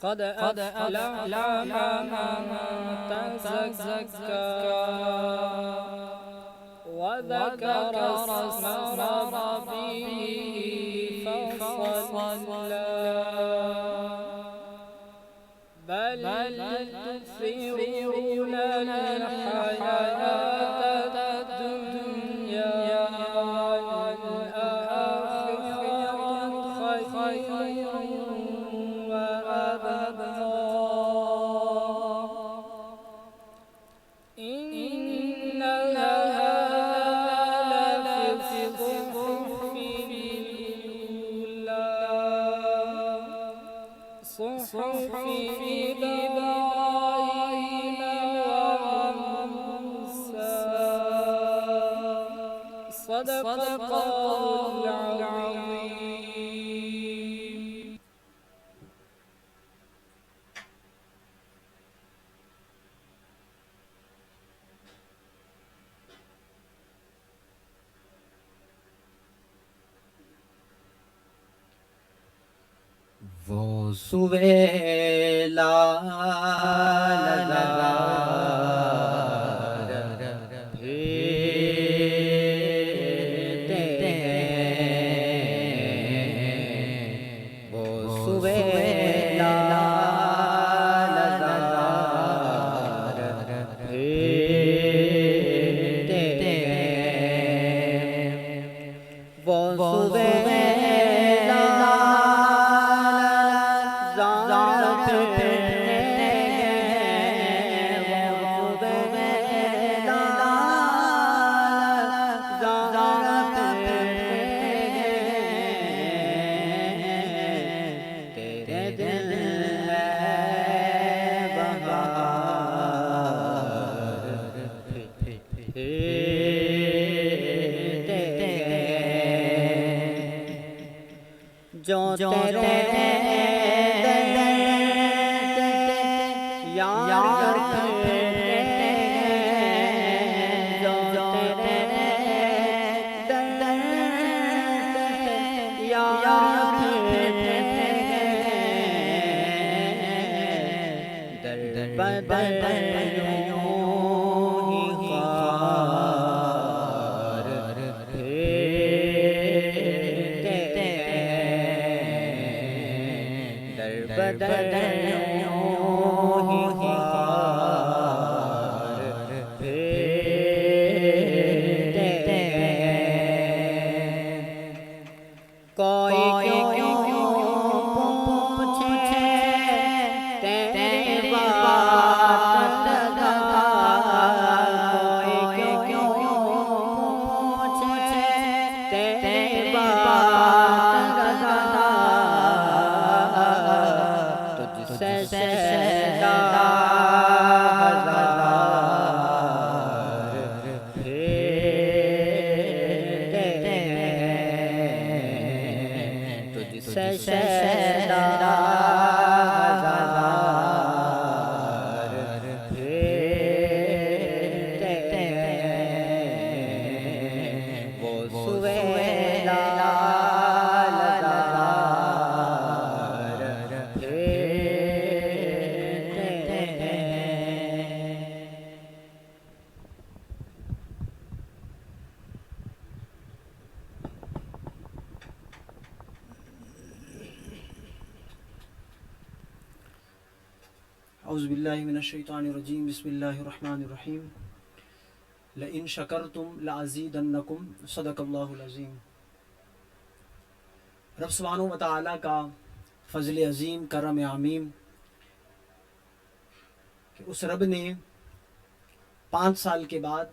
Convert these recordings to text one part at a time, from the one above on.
قد أفلح من تزكى وذكر اسم ربه فصلى بل تؤثرون الحياة الدنيا والآخرة خير وأبقى إن هذا لفي الصحف الأولى صحف إبراهيم وموسى صدق الله العظيم. وہ سویلا پھیرتے ہیں، وہ سویلا پھیرتے ہیں، وہ سویلا جو تیرے یار پھرتے ہیں، جو تیرے یار پھرتے ہیں، در بدر یوں ہی خار پھرتے ہیں، در بدر یوں ہی خار پھرتے ہیں۔ کوئی کیوں پوچھے تیری بات لگا، کوئی کیوں پوچھے تیری بات لگا، تجھ سے شہدا ہزار پھرتے ہیں، تجھ سے شہدا ہزار پھرتے ہیں، وہ سویلا اعوذ باللہ من الشیطان الرجیم، بسم اللہ الرحمن الرحیم۔ لئن شکرتم لازیدنکم، صدق اللہ العظیم۔ رب سبحانہ و تعالیٰ کا فضل عظیم، کرم عمیم کہ اس رب نے 5 سال کے بعد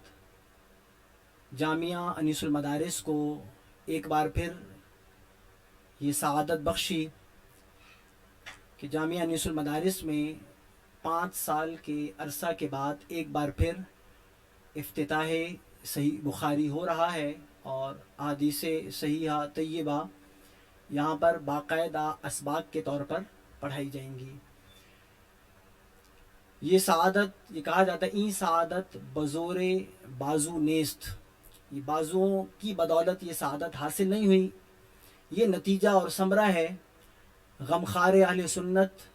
جامعہ انیس المدارس کو ایک بار پھر یہ سعادت بخشی کہ جامعہ انیس المدارس میں 5 سال کے عرصہ کے بعد ایک بار پھر افتتاح صحیح بخاری ہو رہا ہے، اور احادیث صحیحہ طیبہ یہاں پر باقاعدہ اسباق کے طور پر پڑھائی جائیں گی۔ یہ سعادت، یہ کہا جاتا ہے این سعادت بزور بازو نیست، یہ بازوؤں کی بدولت یہ سعادت حاصل نہیں ہوئی، یہ نتیجہ اور ثمرہ ہے غمخوار اہل سنت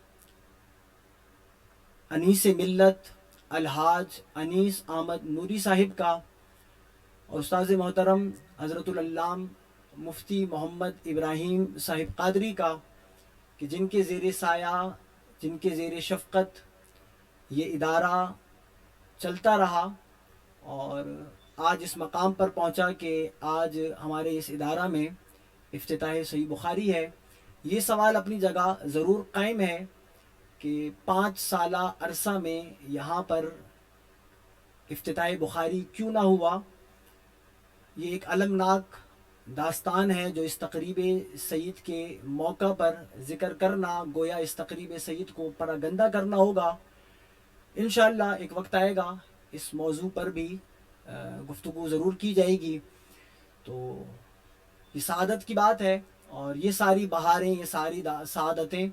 انیس ملت الحاج انیس احمد نوری صاحب کا اور استاذ محترم حضرت العلام مفتی محمد ابراہیم صاحب قادری کا کہ جن کے زیر سایہ جن کے زیر شفقت یہ ادارہ چلتا رہا اور آج اس مقام پر پہنچا کہ آج ہمارے اس ادارہ میں افتتاح صحیح بخاری ہے. یہ سوال اپنی جگہ ضرور قائم ہے کہ 5 سالہ عرصہ میں یہاں پر افتتاح بخاری کیوں نہ ہوا. یہ ایک المناک داستان ہے جو اس تقریب سید کے موقع پر ذکر کرنا گویا اس تقریب سید کو پراگندہ کرنا ہوگا. انشاءاللہ ایک وقت آئے گا اس موضوع پر بھی گفتگو ضرور کی جائے گی. تو یہ سعادت کی بات ہے اور یہ ساری بہاریں یہ ساری سعادتیں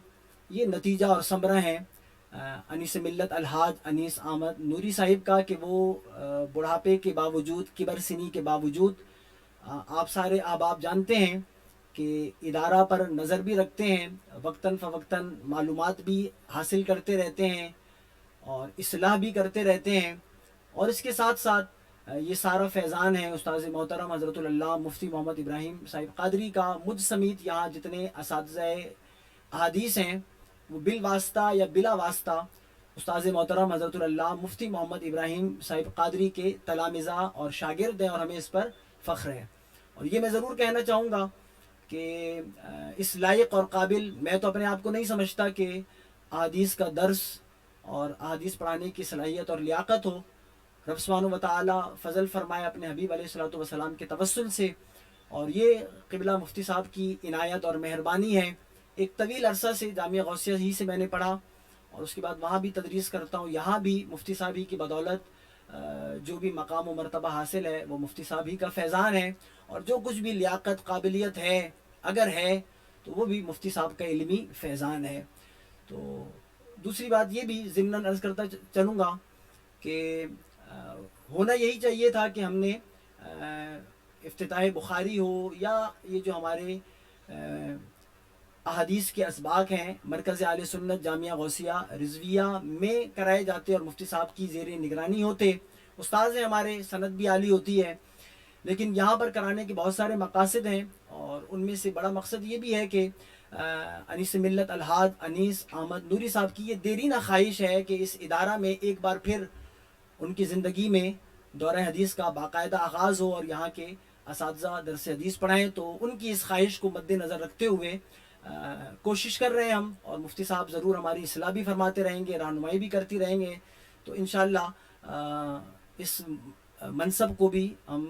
یہ نتیجہ اور ثمرہ ہیں انیس ملت الحاج انیس احمد نوری صاحب کا کہ وہ بڑھاپے کے باوجود کبر سنی کے باوجود آپ سارے احباب جانتے ہیں کہ ادارہ پر نظر بھی رکھتے ہیں, وقتاً فوقتاً معلومات بھی حاصل کرتے رہتے ہیں اور اصلاح بھی کرتے رہتے ہیں. اور اس کے ساتھ ساتھ یہ سارا فیضان ہے استاذ محترم حضرت العلام مفتی محمد ابراہیم صاحب قادری کا. مجھ سمیت یہاں جتنے اساتذہ احادیث ہیں وہ بالواسطہ یا بلا واسطہ استاذ محترم حضرت العلام مفتی محمد ابراہیم صاحب قادری کے تلامذہ اور شاگرد ہیں اور ہمیں اس پر فخر ہے. اور یہ میں ضرور کہنا چاہوں گا کہ اس لائق اور قابل میں تو اپنے آپ کو نہیں سمجھتا کہ احادیث کا درس اور احادیث پڑھانے کی صلاحیت اور لیاقت ہو. رب سبحانہ و تعالی فضل فرمائے اپنے حبیب علیہ الصلوۃ والسلام کے توسل سے, اور یہ قبلہ مفتی صاحب کی عنایت اور مہربانی ہے. ایک طویل عرصہ سے جامعہ غوثیہ ہی سے میں نے پڑھا اور اس کے بعد وہاں بھی تدریس کرتا ہوں. یہاں بھی مفتی صاحب ہی کی بدولت جو بھی مقام و مرتبہ حاصل ہے وہ مفتی صاحب ہی کا فیضان ہے, اور جو کچھ بھی لیاقت قابلیت ہے اگر ہے تو وہ بھی مفتی صاحب کا علمی فیضان ہے. تو دوسری بات یہ بھی ضمناً عرض کرتا چلوں گا کہ ہونا یہی چاہیے تھا کہ ہم نے افتتاح بخاری ہو یا یہ جو ہمارے احادیث کے اسباق ہیں مرکز اہل سنت جامعہ غوثیہ رضویہ میں کرائے جاتے اور مفتی صاحب کی زیر نگرانی ہوتے. استاذ ہیں ہمارے, سند بھی عالی ہوتی ہے, لیکن یہاں پر کرانے کے بہت سارے مقاصد ہیں اور ان میں سے بڑا مقصد یہ بھی ہے کہ انیس ملت الحاج انیس احمد نوری صاحب کی یہ دیرینہ خواہش ہے کہ اس ادارہ میں ایک بار پھر ان کی زندگی میں دورہ حدیث کا باقاعدہ آغاز ہو اور یہاں کے اساتذہ درس حدیث پڑھائیں. تو ان کی اس خواہش کو مد نظر رکھتے ہوئے کوشش کر رہے ہیں ہم, اور مفتی صاحب ضرور ہماری اصلاح بھی فرماتے رہیں گے, رہنمائی بھی کرتی رہیں گے. تو انشاءاللہ اس منصب کو بھی ہم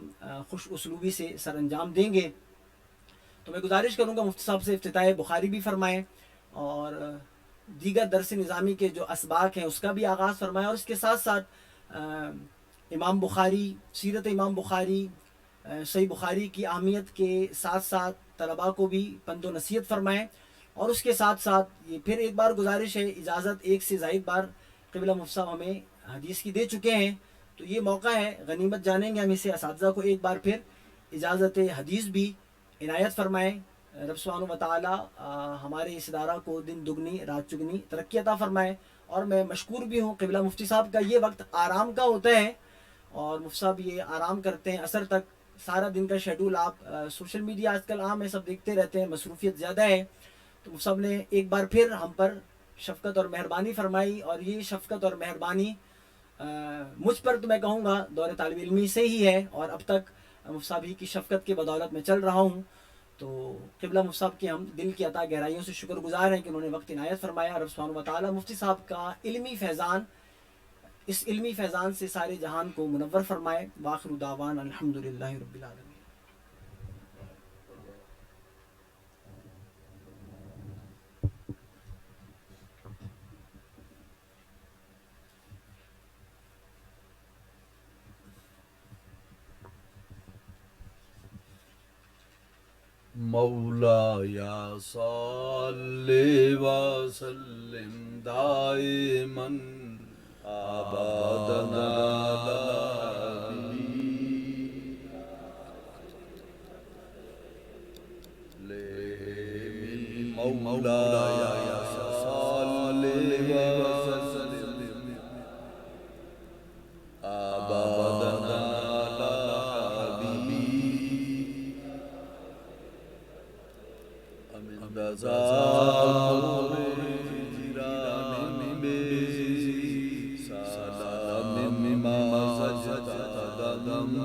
خوش اسلوبی سے سر انجام دیں گے. تو میں گزارش کروں گا مفتی صاحب سے افتتاح بخاری بھی فرمائیں اور دیگر درس نظامی کے جو اسباق ہیں اس کا بھی آغاز فرمائیں, اور اس کے ساتھ ساتھ امام بخاری, سیرت امام بخاری, صحیح بخاری کی اہمیت کے ساتھ ساتھ طلباء کو بھی پند و نصیحت فرمائیں. اور اس کے ساتھ ساتھ یہ پھر ایک بار گزارش ہے, اجازت ایک سے زائد بار قبلہ مفتی صاحب ہمیں حدیث کی دے چکے ہیں, تو یہ موقع ہے, غنیمت جانیں گے ہم اسے, اساتذہ کو ایک بار پھر اجازت حدیث بھی عنایت فرمائیں. رب سبحانہ و تعالی ہمارے اس ادارہ کو دن دگنی رات چگنی ترقی عطا فرمائے. اور میں مشکور بھی ہوں, قبلہ مفتی صاحب کا یہ وقت آرام کا ہوتا ہے اور مفتی صاحب یہ آرام کرتے ہیں عصر تک. سارا دن کا شیڈول آپ سوشل میڈیا آج کل عام ہے, سب دیکھتے رہتے ہیں, مصروفیت زیادہ ہے. تو مفتی صاحب نے ایک بار پھر ہم پر شفقت اور مہربانی فرمائی, اور یہ شفقت اور مہربانی مجھ پر تو میں کہوں گا دور طالب علمی سے ہی ہے, اور اب تک مفتی صاحب ہی کی شفقت کے بدولت میں چل رہا ہوں. تو قبلہ مفتی صاحب کے ہم دل کی عطا گہرائیوں سے شکر گزار ہیں کہ انہوں نے وقت عنایت فرمایا. رب سبحانہ و تعالی مفتی صاحب کا علمی فیضان, اس علمی فیضان سے سارے جہان کو منور فرمائے. وآخر دعوانا الحمدللہ رب العالمین. مولایا صلی وسلم دائما ابدا مولایا صلی وسلم مدزاق جیران بیزی سلام ما زجتدم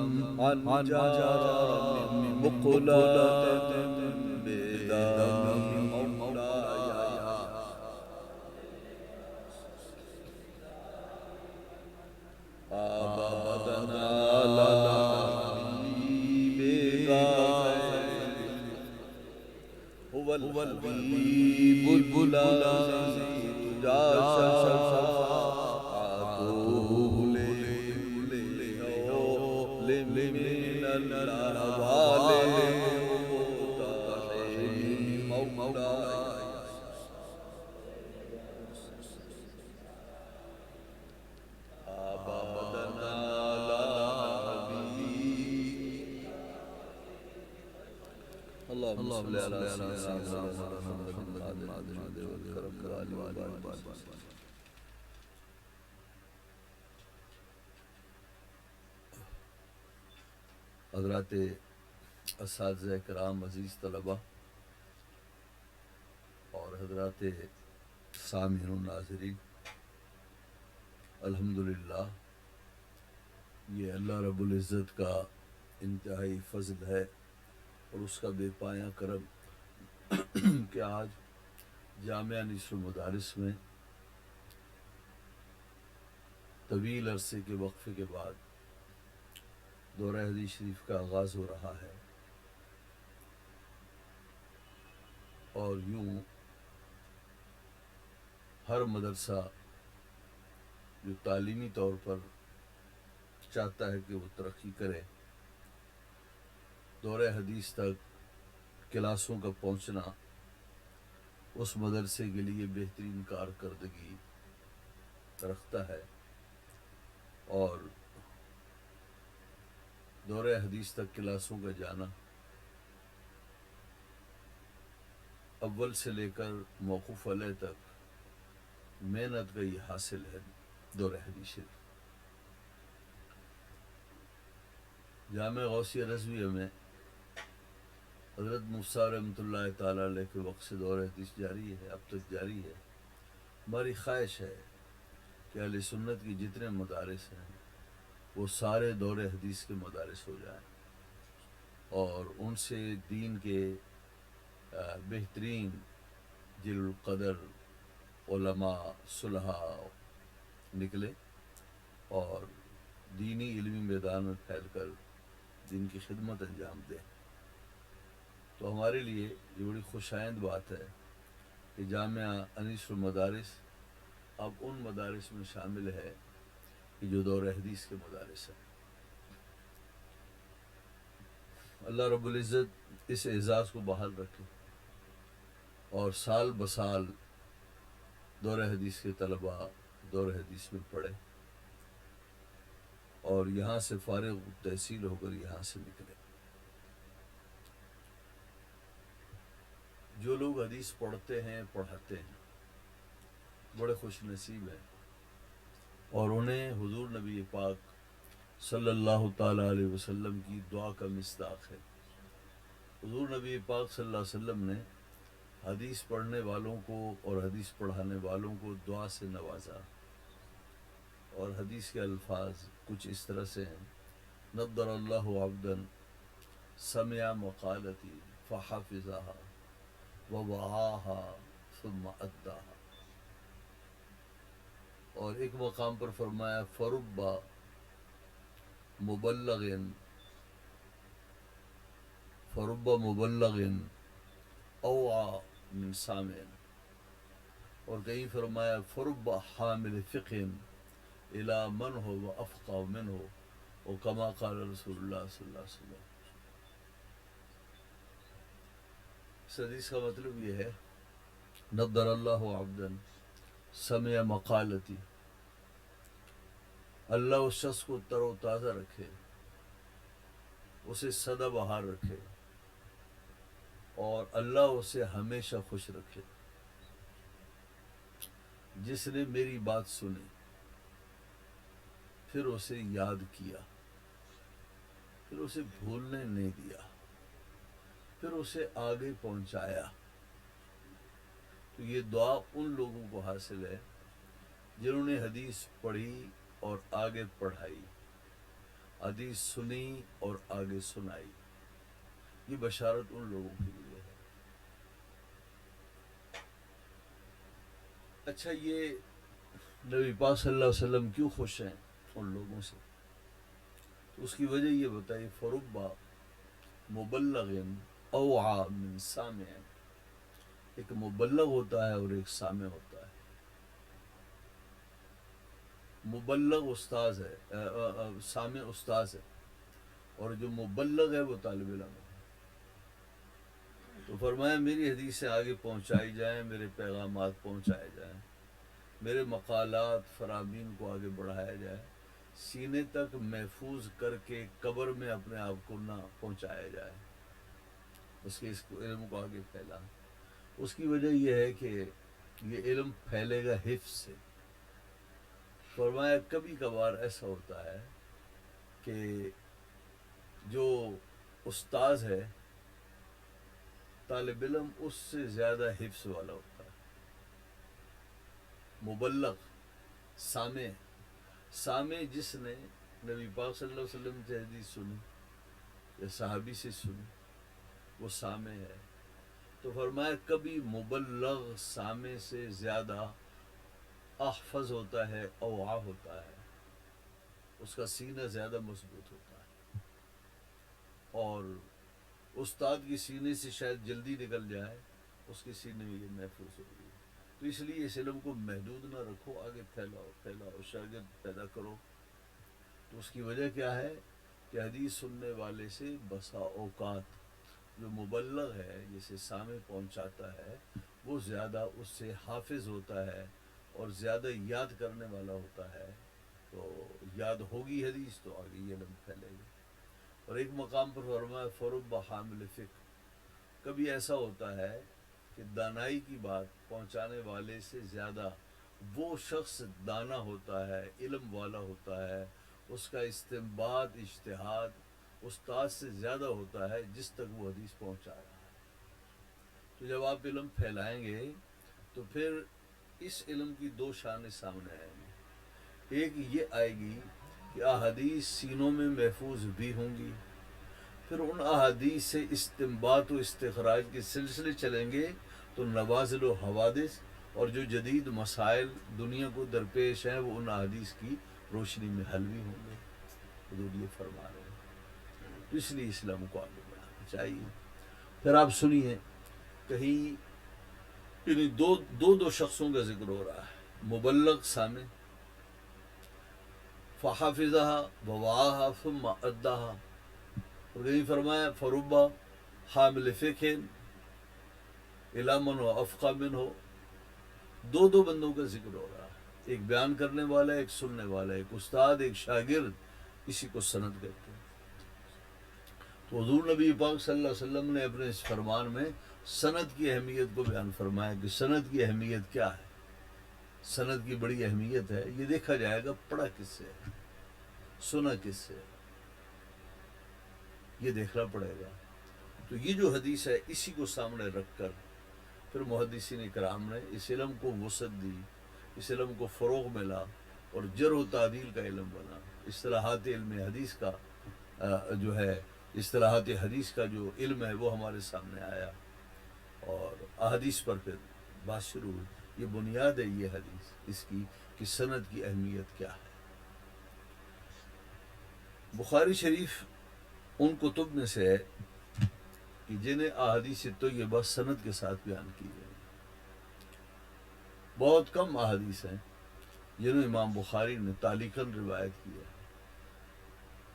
عن جار مقلت بدم مولاي آبادنا هو الحبيب البلاد تجاشى شفاعته لمن الأهوال مولاي آبادنا اللهم صل على سيدنا محمد العادل والكرم والآل. حضرات اساتذہ کرام، عزیز طلبہ اور حضرات سامعین و ناظرین، الحمدللہ یہ اللہ رب العزت کا انتہائی فضل ہے اور اس کا بے پایہ کرم کہ آج جامعہ انیس المدارس میں طویل عرصے کے وقفے کے بعد دورہ حدیث شریف کا آغاز ہو رہا ہے، اور یوں ہر مدرسہ جو تعلیمی طور پر چاہتا ہے کہ وہ ترقی کرے، دورہ حدیث تک کلاسوں کا پہنچنا اس مدرسے کے لیے بہترین کارکردگی رکھتا ہے، اور دورہ حدیث تک کلاسوں کا جانا اول سے لے کر موقوف علیہ تک محنت کا یہ حاصل ہے۔ دورہ حدیث شریف جامع غوثیہ رضویہ میں حضرت مفتی رحمۃ اللہ تعالیٰ علیہ کے وقت سے دورہ حدیث جاری ہے، اب تک جاری ہے۔ ہماری خواہش ہے کہ اہل سنت کی جتنے مدارس ہیں وہ سارے دورہ حدیث کے مدارس ہو جائیں، اور ان سے دین کے بہترین جلیل القدر علماء صلحاء نکلے اور دینی علمی میدان میں پھیل کر دین کی خدمت انجام دیں۔ تو ہمارے لیے یہ بڑی خوش آئند بات ہے کہ جامعہ انیس المدارس اب ان مدارس میں شامل ہے کہ جو دورہ حدیث کے مدارس ہیں۔ اللہ رب العزت اس اعزاز کو بحال رکھے اور سال بسال دورہ حدیث کے طلباء دورہ حدیث میں پڑھے اور یہاں سے فارغ تحصیل ہو کر یہاں سے نکلے۔ جو لوگ حدیث پڑھتے ہیں پڑھاتے ہیں بڑے خوش نصیب ہیں، اور انہیں حضور نبی پاک صلی اللہ تعالیٰ علیہ وسلم کی دعا کا مصداق ہے۔ حضور نبی پاک صلی اللہ علیہ وسلم نے حدیث پڑھنے والوں کو اور حدیث پڑھانے والوں کو دعا سے نوازا، اور حدیث کے الفاظ کچھ اس طرح سے ہیں: نضر اللہ عبدا سمع مقالتی فحفظها ووعاها ثم اداها۔ اور ایک مقام پر فرمایا فرب مبلغ اوعى من سامع، اور کہیں فرمایا فرب حامل فقہ الى من هو افقہ منہ، اور کما قال رسول اللہ صلی اللہ علیہ وسلم۔ اس حدیث کا مطلب یہ ہے نضر اللہ عبدا سمع مقالتی، اللہ اس شخص کو تر و تازہ رکھے، اسے سدا بہار رکھے، اور اللہ اسے ہمیشہ خوش رکھے۔ جس نے میری بات سنی پھر اسے یاد کیا، پھر اسے بھولنے نہیں دیا، پھر اسے آگے پہنچایا، تو یہ دعا ان لوگوں کو حاصل ہے جنہوں نے حدیث پڑھی اور آگے پڑھائی، حدیث سنی اور آگے سنائی. یہ بشارت ان لوگوں کے لیے ہے. اچھا، یہ نبی پاک صلی اللہ علیہ وسلم کیوں خوش ہیں ان لوگوں سے؟ تو اس کی وجہ یہ بتائی، فربا مبلغ اوعى من سامع. ایک مبلغ ہوتا ہے اور ایک سامع ہوتا ہے. مبلغ استاذ ہے، سامع استاذ ہے، اور جو مبلغ ہے وہ طالب علم ہے. تو فرمایا میری حدیثیں آگے پہنچائی جائیں، میرے پیغامات پہنچائے جائیں، میرے مقالات فرامین کو آگے بڑھایا جائے، سینے تک محفوظ کر کے قبر میں اپنے آپ کو نہ پہنچایا جائے، اس کے اس علم کو آگے پھیلا. اس کی وجہ یہ ہے کہ یہ علم پھیلے گا حفظ سے. فرمایا کبھی کبھار ایسا ہوتا ہے کہ جو استاذ ہے طالب علم اس سے زیادہ حفظ والا ہوتا ہے. مبلغ سامع، سامع جس نے نبی پاک صلی اللہ علیہ وسلم سے حدیث سنی یا صحابی سے سنی وہ سامع ہے. تو فرمایا کبھی مبلغ سامع سے زیادہ احفظ ہوتا ہے، اوعا ہوتا ہے، اس کا سینہ زیادہ مضبوط ہوتا ہے، اور استاد کی سینے سے شاید جلدی نکل جائے، اس کے سینے میں یہ محفوظ ہوگی. تو اس لیے اس علم کو محدود نہ رکھو، آگے پھیلاؤ پھیلاؤ، شاگرد پیدا کرو. تو اس کی وجہ کیا ہے کہ حدیث سننے والے سے بسا اوقات جو مبلغ ہے جسے سامع پہنچاتا ہے وہ زیادہ اس سے حافظ ہوتا ہے اور زیادہ یاد کرنے والا ہوتا ہے. تو یاد ہوگی حدیث تو آگے یہ علم پھیلے گی. اور ایک مقام پر فرمایا فرب حامل فقہ. کبھی ایسا ہوتا ہے کہ دانائی کی بات پہنچانے والے سے زیادہ وہ شخص دانا ہوتا ہے، علم والا ہوتا ہے، اس کا استنباط اجتہاد استاد سے زیادہ ہوتا ہے جس تک وہ حدیث پہنچا رہا ہے. تو جب آپ علم پھیلائیں گے تو پھر اس علم کی دو شانیں سامنے آئیں گی. ایک یہ آئے گی کہ احادیث سینوں میں محفوظ بھی ہوں گی، پھر ان احادیث سے استنباط و استخراج کے سلسلے چلیں گے تو نوازل و حوادث اور جو جدید مسائل دنیا کو درپیش ہیں وہ ان احادیث کی روشنی میں حل بھی ہوں گے. حضور یہ فرما رہے ہیں. تو اس لیے اسلام کو آگے بڑھانا چاہیے. پھر آپ سنیے کہیں یعنی دو شخصوں کا ذکر ہو رہا ہے، مبلغ سامع، فحافظها ووعاها ثم اداها. اور کہیں فرمایا فربا حامل فقہ الی من ہو افقہ من ہو. دو بندوں کا ذکر ہو رہا ہے، ایک بیان کرنے والا، ایک سننے والا، ایک استاد ایک شاگرد. اسی کو سند کہتے ہیں. تو حضور نبی پاک صلی اللہ علیہ وسلم نے اپنے اس فرمان میں سند کی اہمیت کو بیان فرمایا کہ سند کی اہمیت کیا ہے. سند کی بڑی اہمیت ہے. یہ دیکھا جائے گا پڑھا کس سے ہے، سنا کس سے ہے، یہ دیکھنا پڑے گا. تو یہ جو حدیث ہے اسی کو سامنے رکھ کر پھر محدثین کرام نے اس علم کو وسعت دی، اس علم کو فروغ ملا اور جرح و تعدیل کا علم بنا. اصطلاحات علم حدیث کا جو ہے اصطلاحات حدیث کا جو علم ہے وہ ہمارے سامنے آیا اور احادیث پر پھر بات شروع ہوئی. یہ بنیاد ہے یہ حدیث اس کی کہ سند کی اہمیت کیا ہے. بخاری شریف ان کتب میں سے ہے کہ جنہیں احادیث طیبہ سند کے ساتھ بیان کی گئی. بہت کم احادیث ہیں جنہیں امام بخاری نے تعلیقاً روایت کی ہے،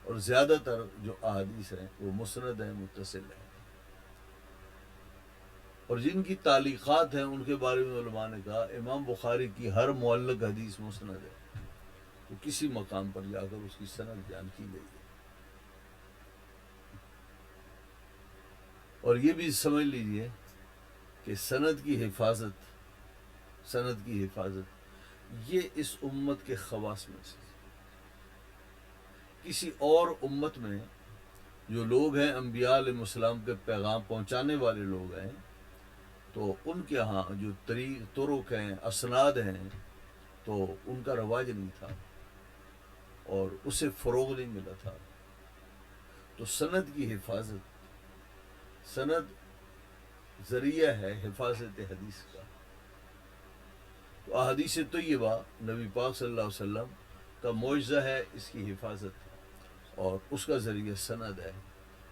اور زیادہ تر جو احادیث ہیں وہ مسند ہیں، متصل ہیں. اور جن کی تعلیقات ہیں ان کے بارے میں علماء نے کہا امام بخاری کی ہر معلق حدیث مسند ہے، تو کسی مقام پر جا کر اس کی سند بیان کی گئی ہے. اور یہ بھی سمجھ لیجئے کہ سند کی حفاظت یہ اس امت کے خواص میں سے. کسی اور امت میں جو لوگ ہیں انبیاء علیہ السلام کے پیغام پہنچانے والے لوگ ہیں، تو ان کے ہاں جو طرق ہیں، اسناد ہیں، تو ان کا رواج نہیں تھا اور اسے فروغ نہیں ملا تھا. تو سند کی حفاظت، سند ذریعہ ہے حفاظت حدیث کا. تو احادیث طیبہ نبی پاک صلی اللہ علیہ وسلم کا معجزہ ہے اس کی حفاظت، اور اس کا ذریعہ سند ہے،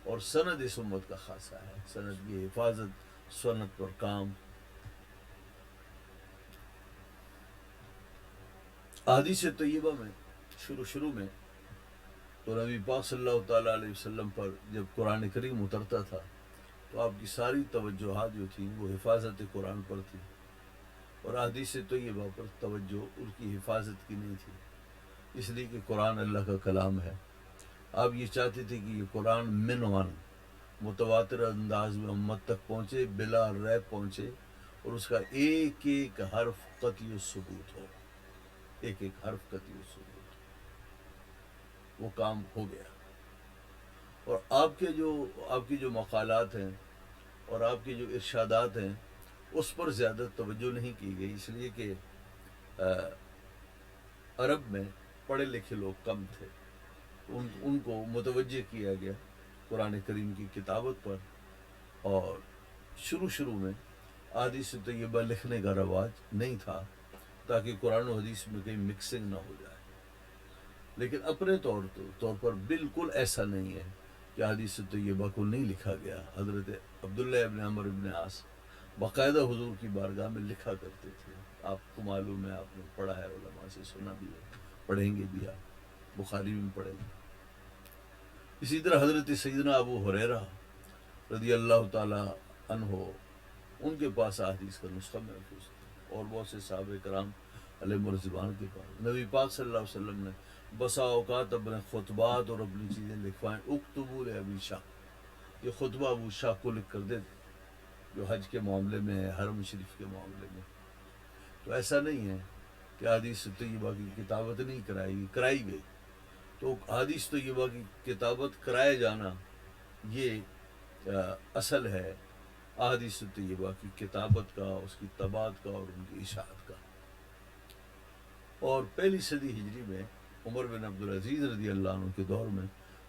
اور سند اس امت کا خاصہ ہے. سند کی حفاظت، سند پر کام. احادیث طیبہ میں شروع میں تو نبی پاک صلی اللہ تعالیٰ علیہ وسلم پر جب قرآن کریم اترتا تھا تو آپ کی ساری توجہات جو تھیں وہ حفاظت قرآن پر تھی، اور احادیث طیبہ پر توجہ ان کی حفاظت کی نہیں تھی، اس لیے کہ قرآن اللہ کا کلام ہے. آپ یہ چاہتے تھے کہ یہ قرآن منوان متواتر انداز میں امت تک پہنچے، بلا ریب پہنچے، اور اس کا ایک ایک حرف قطعی ثبوت ہو، ایک ایک حرف قطعی ثبوت. وہ کام ہو گیا. اور آپ کی جو مقالات ہیں اور آپ کی جو ارشادات ہیں اس پر زیادہ توجہ نہیں کی گئی، اس لیے کہ عرب میں پڑھے لکھے لوگ کم تھے. ان کو متوجہ کیا گیا قرآن کریم کی کتابت پر، اور شروع میں احادیث طیبہ لکھنے کا رواج نہیں تھا تاکہ قرآن و حدیث میں کہیں مکسنگ نہ ہو جائے. لیکن اپنے طور پر بالکل ایسا نہیں ہے کہ احادیث طیبہ کو نہیں لکھا گیا. حضرت عبداللہ ابن عمر ابن عاص باقاعدہ حضور کی بارگاہ میں لکھا کرتے تھے. آپ کو معلوم ہے، آپ نے پڑھا ہے، علماء سے سنا بھی ہے، پڑھیں گے بھی، آپ بخاری میں پڑھیں گے. اسی طرح حضرت سیدنا ابو ہریرہ رضی اللہ تعالی عنہ، ان کے پاس احادیث کا نسخہ محفوظ تھا، اور بہت سے صحابہ کرام علیہ الرضوان کے پاس. نبی پاک صلی اللہ علیہ وسلم نے بسا اوقات اپنے خطبات اور اپنی چیزیں لکھوائیں. اکتبوا لابی شاہ، یہ خطبہ ابو شاہ کو لکھ کر دیتے جو حج کے معاملے میں ہے، حرم شریف کے معاملے میں. تو ایسا نہیں ہے کہ احادیث طیبہ کی کتابت نہیں کرائی گئی. تو احادیث طیبہ کی کتابت کرائے جانا یہ اصل ہے احادیث طیبہ کی کتابت کا، اس کی طباعت کا اور ان کی اشاعت کا. اور پہلی صدی ہجری میں عمر بن عبدالعزیز رضی اللہ عنہ کے دور میں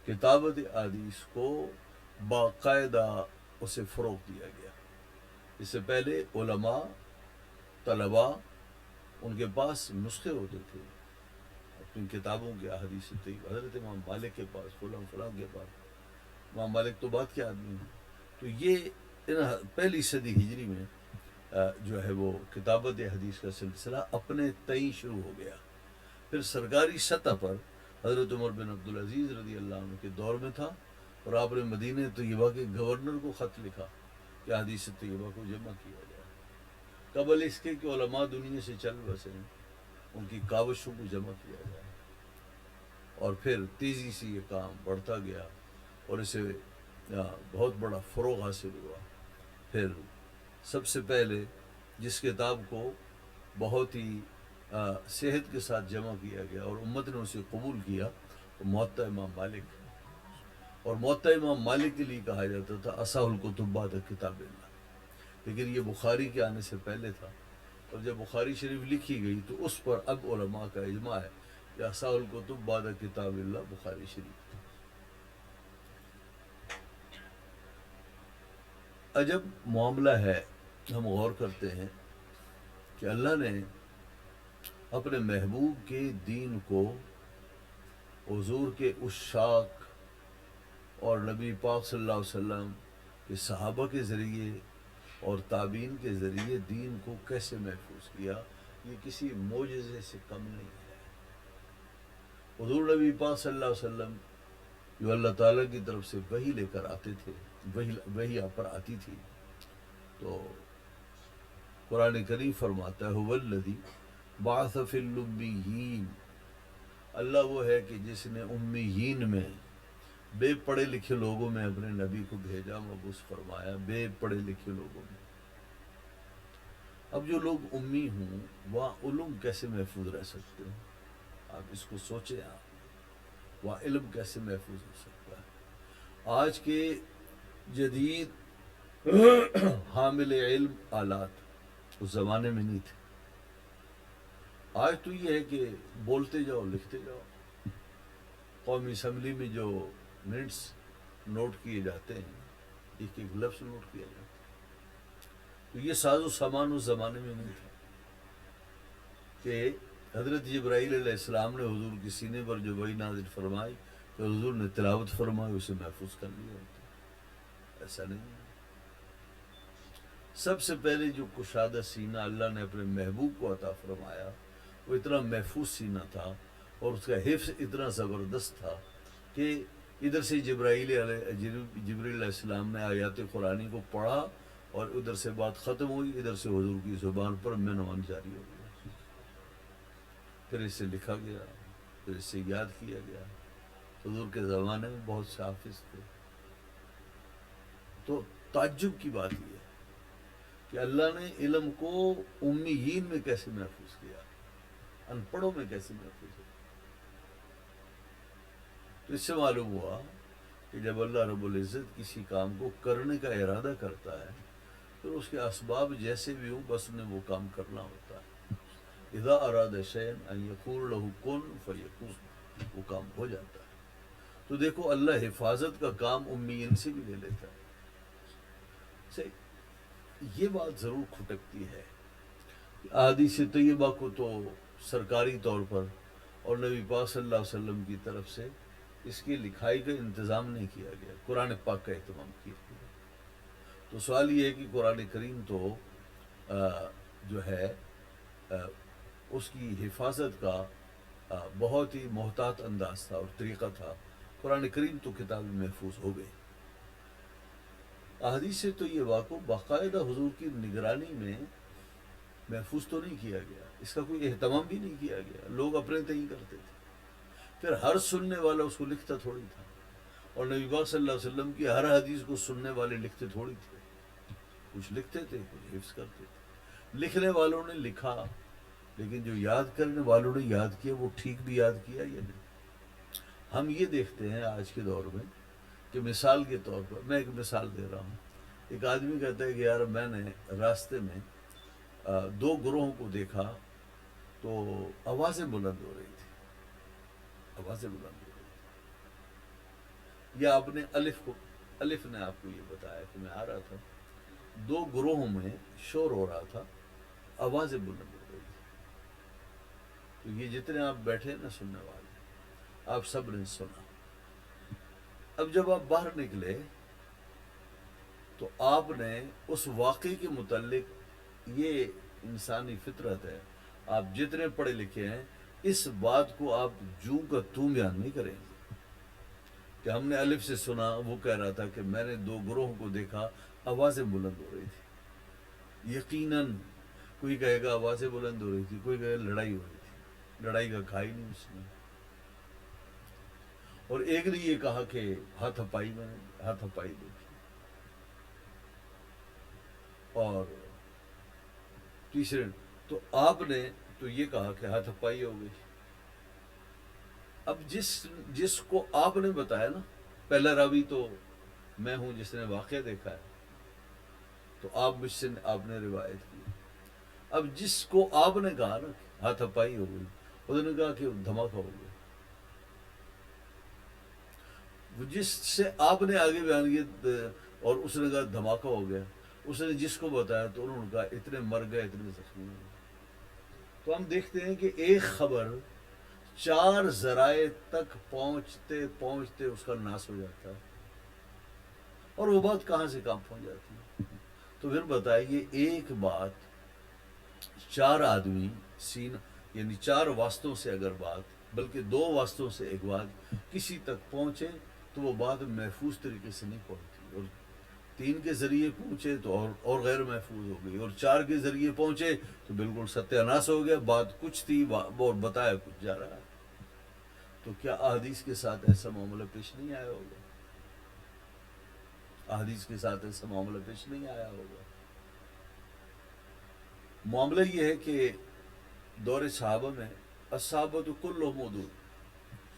کتابت احادیث کو باقاعدہ اسے فروغ دیا گیا. اس سے پہلے علماء، طلباء، ان کے پاس نسخے ہوتے تھے اپنی کتابوں کے احادیث طیبہ. حضرت امام مالک کے پاس، فلاں کے پاس. امام مالک تو بعد کے آدمی ہیں. تو یہ پہلی صدی ہجری میں جو ہے وہ کتابت حدیث کا سلسلہ اپنے تئیں شروع ہو گیا. پھر سرکاری سطح پر حضرت عمر بن عبدالعزیز رضی اللہ عنہ کے دور میں تھا، اور آپ نے مدینہ طیبہ کے گورنر کو خط لکھا کہ حدیث طیبہ کو جمع کیا جائے، قبل اس کے کہ علماء دنیا سے چل بسیں، ان کی کاوشوں کو جمع کیا جائے. اور پھر تیزی سے یہ کام بڑھتا گیا اور اسے بہت بڑا فروغ حاصل ہوا. پھر سب سے پہلے جس کتاب کو بہت ہی صحت کے ساتھ جمع کیا گیا اور امت نے اسے قبول کیا، وہ موطا امام مالک. اور موطا امام مالک کے لیے کہا جاتا تھا اصح الکتب بعد کتاب اللہ، لیکن یہ بخاری کے آنے سے پہلے تھا. اور جب بخاری شریف لکھی گئی تو اس پر اب علماء کا اجماع ہے کہ اصح الکتب بعد کتاب اللہ بخاری شریف. عجب معاملہ ہے، ہم غور کرتے ہیں کہ اللہ نے اپنے محبوب کے دین کو حضور کے عشاق اور نبی پاک صلی اللہ علیہ وسلم کے صحابہ کے ذریعے اور تابعین کے ذریعے دین کو کیسے محفوظ کیا، یہ کسی معجزے سے کم نہیں ہے. حضور نبی پاک صلی اللہ علیہ وسلم جو اللہ تعالیٰ کی طرف سے وحی لے کر آتے تھے، وحی آپ پر آتی تھی، تو قرآن کریم فرماتا ہے هو الذی بعث فی الامیین، اللہ وہ ہے کہ جس نے امیین میں، بے پڑھے لکھے لوگوں میں اپنے نبی کو بھیجا، مبعوث فرمایا بے پڑھے لکھے لوگوں میں. اب جو لوگ امی ہوں وہاں علم کیسے محفوظ رہ سکتے ہیں؟ آپ اس کو سوچیں، آپ وہاں علم کیسے محفوظ ہو سکتا ہے؟ آج کے جدید حامل علم آلات اس زمانے میں نہیں تھے. آج تو یہ ہے کہ بولتے جاؤ لکھتے جاؤ. قومی اسمبلی میں جو منٹس نوٹ کیے جاتے ہیں ایک ایک لفظ نوٹ کیا جاتا ہے. تو یہ ساز و سامان اس زمانے میں نہیں تھا کہ حضرت جبرائیل علیہ السلام نے حضور کے سینے پر جو وحی نازل فرمائی تو حضور نے تلاوت فرمائی اسے محفوظ کر لیا ہوتا. ایسا نہیں ہے. سب سے پہلے جو کشادہ سینہ اللہ نے اپنے محبوب کو عطا فرمایا وہ اتنا محفوظ سینہ تھا اور اس کا حفظ اتنا زبردست تھا کہ ادھر سے جبرائیل علیہ السلام نے آیات قرآنی کو پڑھا اور ادھر سے بات ختم ہوئی, ادھر سے حضور کی زبان پر منوان جاری ہو گیا, پھر اسے لکھا گیا, پھر اسے یاد کیا گیا. حضور کے زمانے میں بہت سے حافظ تھے. تو تعجب کی بات یہ ہے کہ اللہ نے علم کو امیین میں کیسے محفوظ کیا, ان پڑھوں میں کیسے محفوظ کیا. تو اس سے معلوم ہوا کہ جب اللہ رب العزت کسی کام کو کرنے کا ارادہ کرتا ہے پھر اس کے اسباب جیسے بھی ہوں بس انہیں وہ کام کرنا ہوتا ہے. اذا اراد شیئا ان یقول له کن فیکون, وہ کام ہو جاتا ہے. تو دیکھو اللہ حفاظت کا کام امیین سے بھی لے لیتا ہے. یہ بات ضرور کھٹکتی ہے. احادیث طیبہ کو تو سرکاری طور پر اور نبی پاک صلی اللہ علیہ وسلم کی طرف سے اس کی لکھائی کا انتظام نہیں کیا گیا, قرآن پاک کا اہتمام کیا گیا. تو سوال یہ ہے کہ قرآن کریم تو جو ہے اس کی حفاظت کا بہت ہی محتاط انداز تھا اور طریقہ تھا. قرآن کریم تو کتاب محفوظ ہو گئی. احادیث سے تو یہ واقع باقاعدہ حضور کی نگرانی میں محفوظ تو نہیں کیا گیا, اس کا کوئی اہتمام بھی نہیں کیا گیا. لوگ اپنے تئیں کرتے تھے. پھر ہر سننے والا اس کو لکھتا تھوڑی تھا, اور نبی پاک صلی اللہ علیہ وسلم کی ہر حدیث کو سننے والے لکھتے تھوڑی تھے. کچھ لکھتے تھے, کچھ حفظ کرتے تھے. لکھنے والوں نے لکھا, لیکن جو یاد کرنے والوں نے یاد کیا وہ ٹھیک بھی یاد کیا یا نہیں. ہم یہ دیکھتے ہیں آج کے دور میں کہ مثال کے طور پر میں ایک مثال دے رہا ہوں. ایک آدمی کہتا ہے کہ یار میں نے راستے میں دو گروہوں کو دیکھا تو آوازیں بلند ہو رہی تھی, آوازیں بلند ہو رہی تھی. یا آپ نے الف نے آپ کو یہ بتایا کہ میں آ رہا تھا, دو گروہوں میں شور ہو رہا تھا, آوازیں بلند ہو رہی تھی. تو یہ جتنے آپ بیٹھے نا سننے والے, آپ سب نے سنا. اب جب آپ باہر نکلے تو آپ نے اس واقعے کے متعلق, یہ انسانی فطرت ہے, آپ جتنے پڑھے لکھے ہیں اس بات کو آپ جوں کا توں بیان نہیں کریں گے کہ ہم نے الف سے سنا. وہ کہہ رہا تھا کہ میں نے دو گروہوں کو دیکھا, آوازیں بلند ہو رہی تھی. یقیناً کوئی کہے گا آوازیں بلند ہو رہی تھی, کوئی کہے گا لڑائی ہو رہی تھی. لڑائی کا کھا ہی نہیں اس نے. اور ایک نے یہ کہا کہ ہاتھ ہپائی, میں نے ہاتھ ہپائی دیکھی. اور تیسرے تو آپ نے تو یہ کہا کہ ہاتھ ہپائی ہو گئی. اب جس کو آپ نے بتایا نا, پہلا راوی تو میں ہوں جس نے واقعہ دیکھا ہے, تو آپ مجھ سے آپ نے روایت کی. اب جس کو آپ نے کہا نا ہاتھ ہپائی ہو گئی, انہوں نے کہا کہ دھماکہ ہو گیا. وہ جس سے آپ نے آگے بیان کیا اور اس نے کہا دھماکہ ہو گیا, اس نے جس کو بتایا تو انہوں نے کہا اتنے مر گئے, اتنے زخمی ہوئے. تو ہم دیکھتے ہیں کہ ایک خبر 4 ذرائع تک پہنچتے پہنچتے اس کا ناس ہو جاتا ہے, اور وہ بات کہاں سے کہاں پہنچ جاتی ہے. تو پھر بتائیے ایک بات 4 آدمی یعنی 4 واسطوں سے اگر بات, بلکہ 2 واسطوں سے ایک بات کسی تک پہنچے تو وہ بات محفوظ طریقے سے نہیں پہنچتی, اور 3 کے ذریعے پہنچے تو اور غیر محفوظ ہو گئی, اور 4 کے ذریعے پہنچے تو بالکل ستیہ ناس ہو گیا. بات کچھ تھی اور بتایا کچھ جا رہا ہے. تو کیا احادیث کے ساتھ ایسا معاملہ پیش نہیں آیا ہوگا؟ احادیث کے ساتھ ایسا معاملہ پیش نہیں آیا ہوگا. معاملہ یہ ہے کہ دور صحابہ میں الصحابہ کلهم عدول,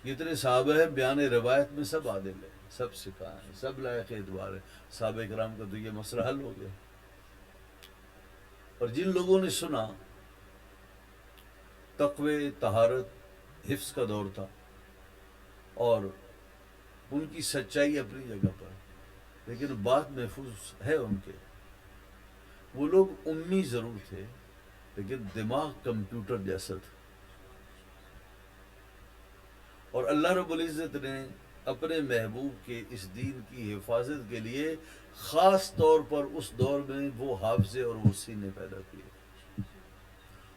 جتنے صحابہ ہیں بیان روایت میں سب عادل ہیں, سب سکھائیں، سب لائق اعتبار ہے. صحابہ کرام کا تو یہ مسئلہ حل ہو گیا. اور جن لوگوں نے سنا، تقوی، طہارت، حفظ کا دور تھا اور ان کی سچائی اپنی جگہ پر، لیکن بات محفوظ ہے ان کے. وہ لوگ امی ضرور تھے لیکن دماغ کمپیوٹر جیسا تھا. اور اللہ رب العزت نے اپنے محبوب کے اس دین کی حفاظت کے لیے خاص طور پر اس دور میں وہ حافظے اور وہ سینے پیدا کیے،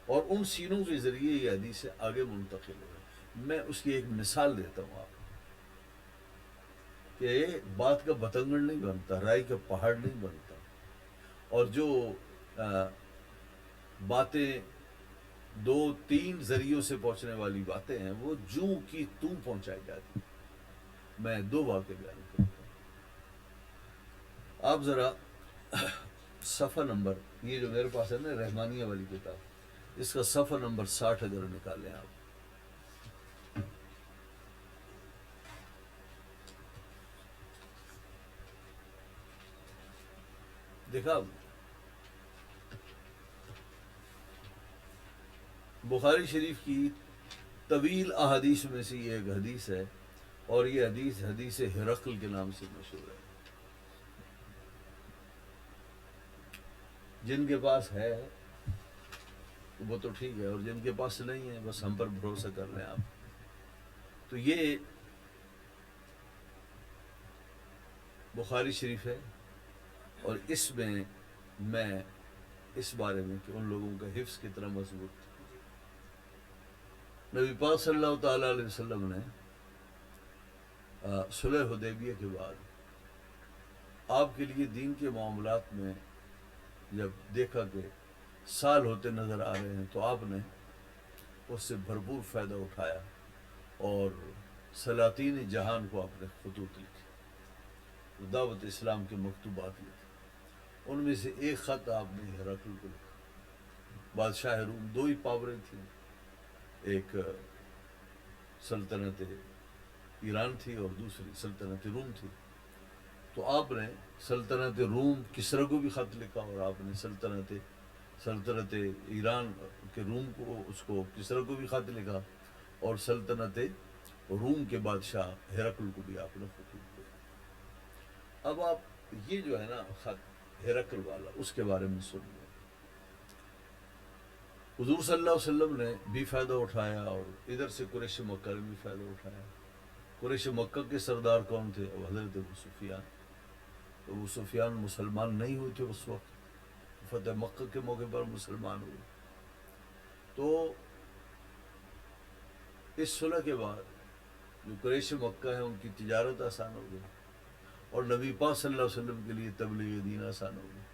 اور ان سینوں کے ذریعے یہ حدیثیں آگے منتقل ہوئے. میں اس کی ایک مثال دیتا ہوں آپ کہ بات کا بتنگڑ نہیں بنتا، رائی کا پہاڑ نہیں بنتا، اور جو باتیں 2-3 ذریعوں سے پہنچنے والی باتیں ہیں وہ جوں کی توں پہنچائی جاتی. میں 2 واقعے بیان کرتا ہوں. آپ ذرا صفحہ نمبر، یہ جو میرے پاس ہے نا رحمانیہ والی کتاب، اس کا صفحہ نمبر 60 اگر نکالیں آپ. دیکھا، بخاری شریف کی طویل احادیث میں سے یہ ایک حدیث ہے، اور یہ حدیث حدیث ہرقل کے نام سے مشہور ہے. جن کے پاس ہے وہ تو ٹھیک ہے، اور جن کے پاس نہیں ہے بس ہم پر بھروسہ کر لیں آپ. تو یہ بخاری شریف ہے، اور اس میں اس بارے میں کہ ان لوگوں کا حفظ کتنا مضبوط تھا. نبی پاک صلی اللہ تعالیٰ علیہ وسلم نے صلح حدیبیہ کے بعد آپ کے لیے دین کے معاملات میں جب دیکھا کہ سال ہوتے نظر آ رہے ہیں تو آپ نے اس سے بھرپور فائدہ اٹھایا اور سلاطین جہان کو آپ نے خطوط لکھے، دعوت اسلام کے مکتوبات لکھے. ان میں سے ایک خط آپ نے ہرقل کو لکھا. بادشاہ روم 2 ہی پاوریں تھیں، ایک سلطنت ایران تھی اور دوسری سلطنت روم تھی. تو آپ نے سلطنت روم کسرا کو بھی خط لکھا، اور آپ نے سلطنت ایران کے روم کو، اس کو کسرا کو بھی خط لکھا، اور سلطنت روم کے بادشاہ ہرقل کو بھی آپ نے خطوط لکھا. اب آپ یہ جو ہے نا خط ہرقل والا، اس کے بارے میں سن لیں. حضور صلی اللہ علیہ وسلم نے بھی فائدہ اٹھایا، اور ادھر سے قریش مکہ نے بھی فائدہ اٹھایا. قریش مکہ کے سردار کون تھے؟ حضرت ابو سفیان. ابو سفیان مسلمان نہیں ہوئے تھے اس وقت، فتح مکہ کے موقع پر مسلمان ہوئے. تو اس صلح کے بعد جو قریش مکہ ہے ان کی تجارت آسان ہو گئی، اور نبی پاک صلی اللہ علیہ وسلم کے لیے تبلیغ دین آسان ہو گئی.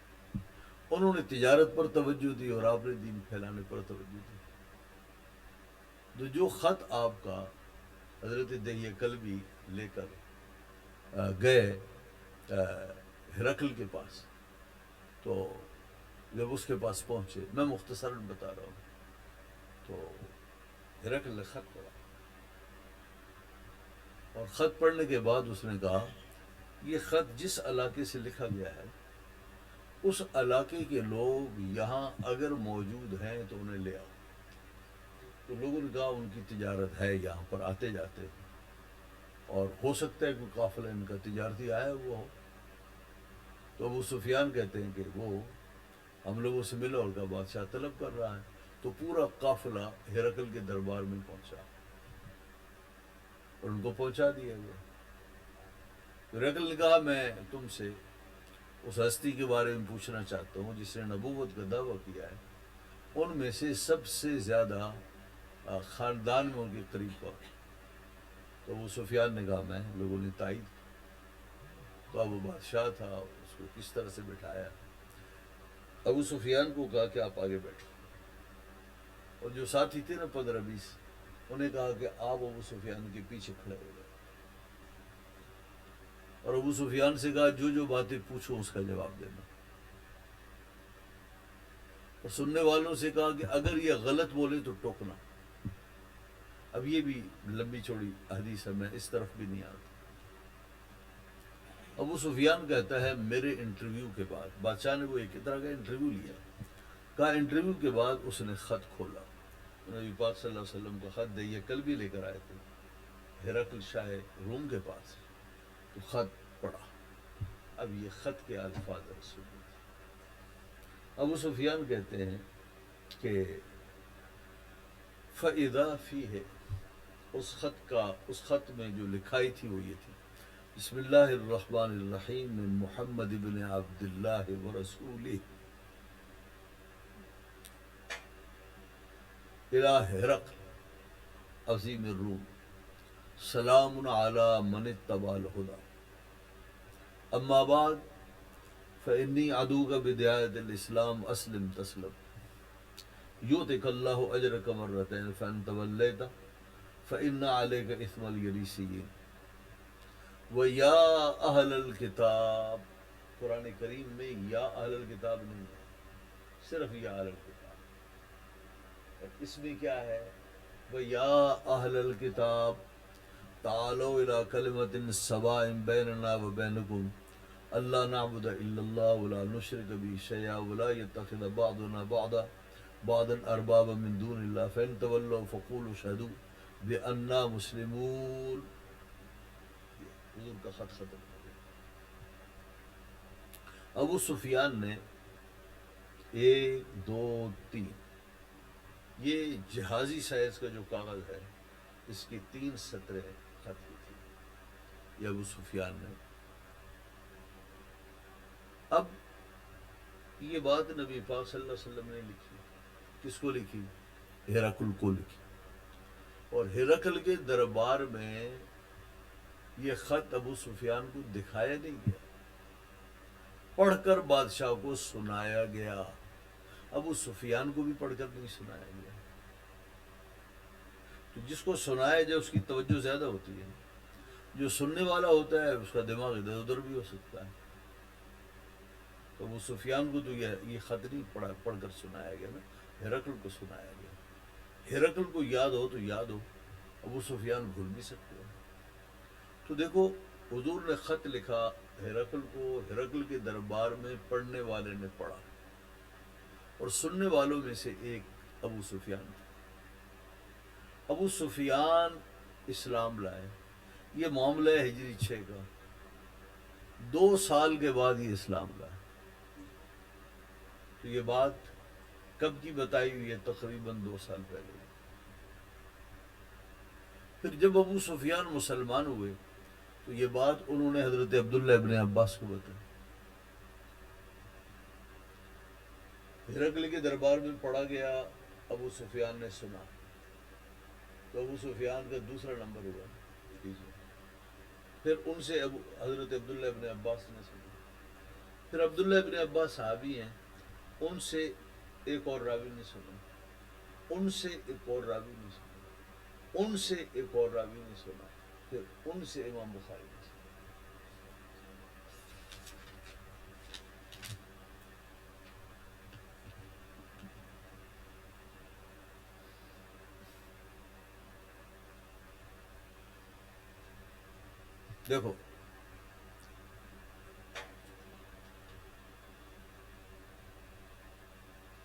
انہوں نے تجارت پر توجہ دی اور آپ نے دین پھیلانے پر توجہ دی. تو جو خط آپ کا حضرت دہیہ کلبی لے کر گئے ہرقل کے پاس، تو جب اس کے پاس پہنچے، میں مختصراً بتا رہا ہوں، تو ہرقل نے خط پڑھا، اور خط پڑھنے کے بعد اس نے کہا یہ خط جس علاقے سے لکھا گیا ہے اس علاقے کے لوگ یہاں اگر موجود ہیں تو انہیں لے آؤ. تو لوگوں نے کہا ان کی تجارت ہے، یہاں پر آتے جاتے ہیں، اور ہو سکتا ہے کوئی قافلہ ان کا تجارتی آیا ہوا ہو. تو ابو سفیان کہتے ہیں کہ وہ ہم لوگوں سے ملا اور کہا بادشاہ طلب کر رہا ہے. تو پورا قافلہ ہرقل کے دربار میں پہنچا اور ان کو پہنچا دیا گیا. ہرقل نے کہا میں تم سے اس ہستی کے بارے میں پوچھنا چاہتا ہوں جس نے نبوت کا دعویٰ کیا ہے، ان میں سے سب سے زیادہ خاندان میں ان کے قریب کون؟ تو ابو سفیان نے کہا میں. لوگوں نے تائید. تو اب وہ بادشاہ تھا، اس کو کس طرح سے بٹھایا. ابو سفیان کو کہا کہ آپ آگے بیٹھو، اور جو ساتھی تھے نا 15-20، انہیں کہا کہ آپ ابو سفیان کے پیچھے کھڑے ہو گئے، اور ابو سفیان سے کہا جو باتیں پوچھو اس کا جواب دینا. اور سننے والوں سے کہا کہ اگر یہ غلط بولے تو ٹوکنا. اب یہ بھی لمبی چوڑی حدیث ہے، میں اس طرف بھی نہیں آتا. ابو سفیان کہتا ہے میرے انٹرویو کے بعد بادشاہ نے وہ ایک طرح کا انٹرویو لیا، کہا انٹرویو کے بعد اس نے خط کھولا، نبی پاک صلی اللہ علیہ وسلم کا خط دے، یہ کل بھی لے کر آئے تھے ہرقل شاہ روم کے پاس، تو خط پڑھا، اب یہ خط کے الفاظ رسول ابو سفیان کہتے ہیں کہ فَإِذَا فِيهِ اس خط میں جو لکھائی تھی وہ یہ تھی، بسم اللہ الرحمن الرحیم من محمد بن عبداللہ ورسولہ الى ہرقل عظیم الروم سلام علی من اتبع الہدی اما بعد فإنی عدوک بدعایت الاسلام اسلم تسلم یؤتک اللہ اجرک مرتین فإن تولیت فإن علیک اثم الیریسیین ویا اہل الکتاب، قرآن کریم میں یا اہل الکتاب نہیں ہے، صرف یا اہل الکتاب، اور اس میں کیا ہے ویا اہل الکتاب تعالوا الی کلمۃ سواء بیننا وبینکم اللہ نعبد الا اللہ ولا نشرک به شیئا ولا يتخذ بعضنا بعضا اربابا من دون اللہ فإن تولوا فقولوا اشہدوا بأننا مسلمون۔ حضور کا خط ختم ہو گیا۔ ابو سفیان نے 1 2 3 یہ جہازی سائز کا جو کاغذ ہے اس کی 3 سطریں خط کی تھی، یہ ابو سفیان نے۔ اب یہ بات نبی پاک صلی اللہ علیہ وسلم نے لکھی، کس کو لکھی؟ ہرقل کو لکھی، اور ہرقل کے دربار میں یہ خط ابو سفیان کو دکھایا نہیں گیا، پڑھ کر بادشاہ کو سنایا گیا، ابو سفیان کو بھی پڑھ کر نہیں سنایا گیا۔ تو جس کو سنایا جائے اس کی توجہ زیادہ ہوتی ہے، جو سننے والا ہوتا ہے اس کا دماغ ادھر ادھر بھی ہو سکتا ہے۔ تو ابو سفیان کو تو یہ خط نہیں پڑھ کر سنایا گیا نا، ہرقل کو سنایا گیا۔ ہرقل کو یاد ہو تو یاد ہو، ابو سفیان بھول بھی سکتے ہیں۔ تو دیکھو حضور نے خط لکھا ہرقل کو، ہرقل کے دربار میں پڑھنے والے نے پڑھا، اور سننے والوں میں سے ایک ابو سفیان تھا۔ ابو سفیان اسلام لائے، یہ معاملہ ہے ہجری 6 کا، 2 سال کے بعد یہ اسلام لائے۔ تو یہ بات کب کی بتائی ہوئی ہے؟ تقریباً 2 سال پہلے۔ پھر جب ابو سفیان مسلمان ہوئے تو یہ بات انہوں نے حضرت عبداللہ ابن عباس کو بتائی۔ ہرقل کے دربار میں پڑھا گیا، ابو سفیان نے سنا، تو ابو سفیان کا دوسرا نمبر ہوا۔ پھر ان سے حضرت عبداللہ ابن عباس نے سنا، پھر عبداللہ ابن عباس صحابی ہیں، ان سے ایک اور راوی نے سنا، ان سے ایک اور راوی نے سنا، ان سے ایک اور راوی نے سنا، پھر ان سے امام بخاری نے سنا۔ دیکھو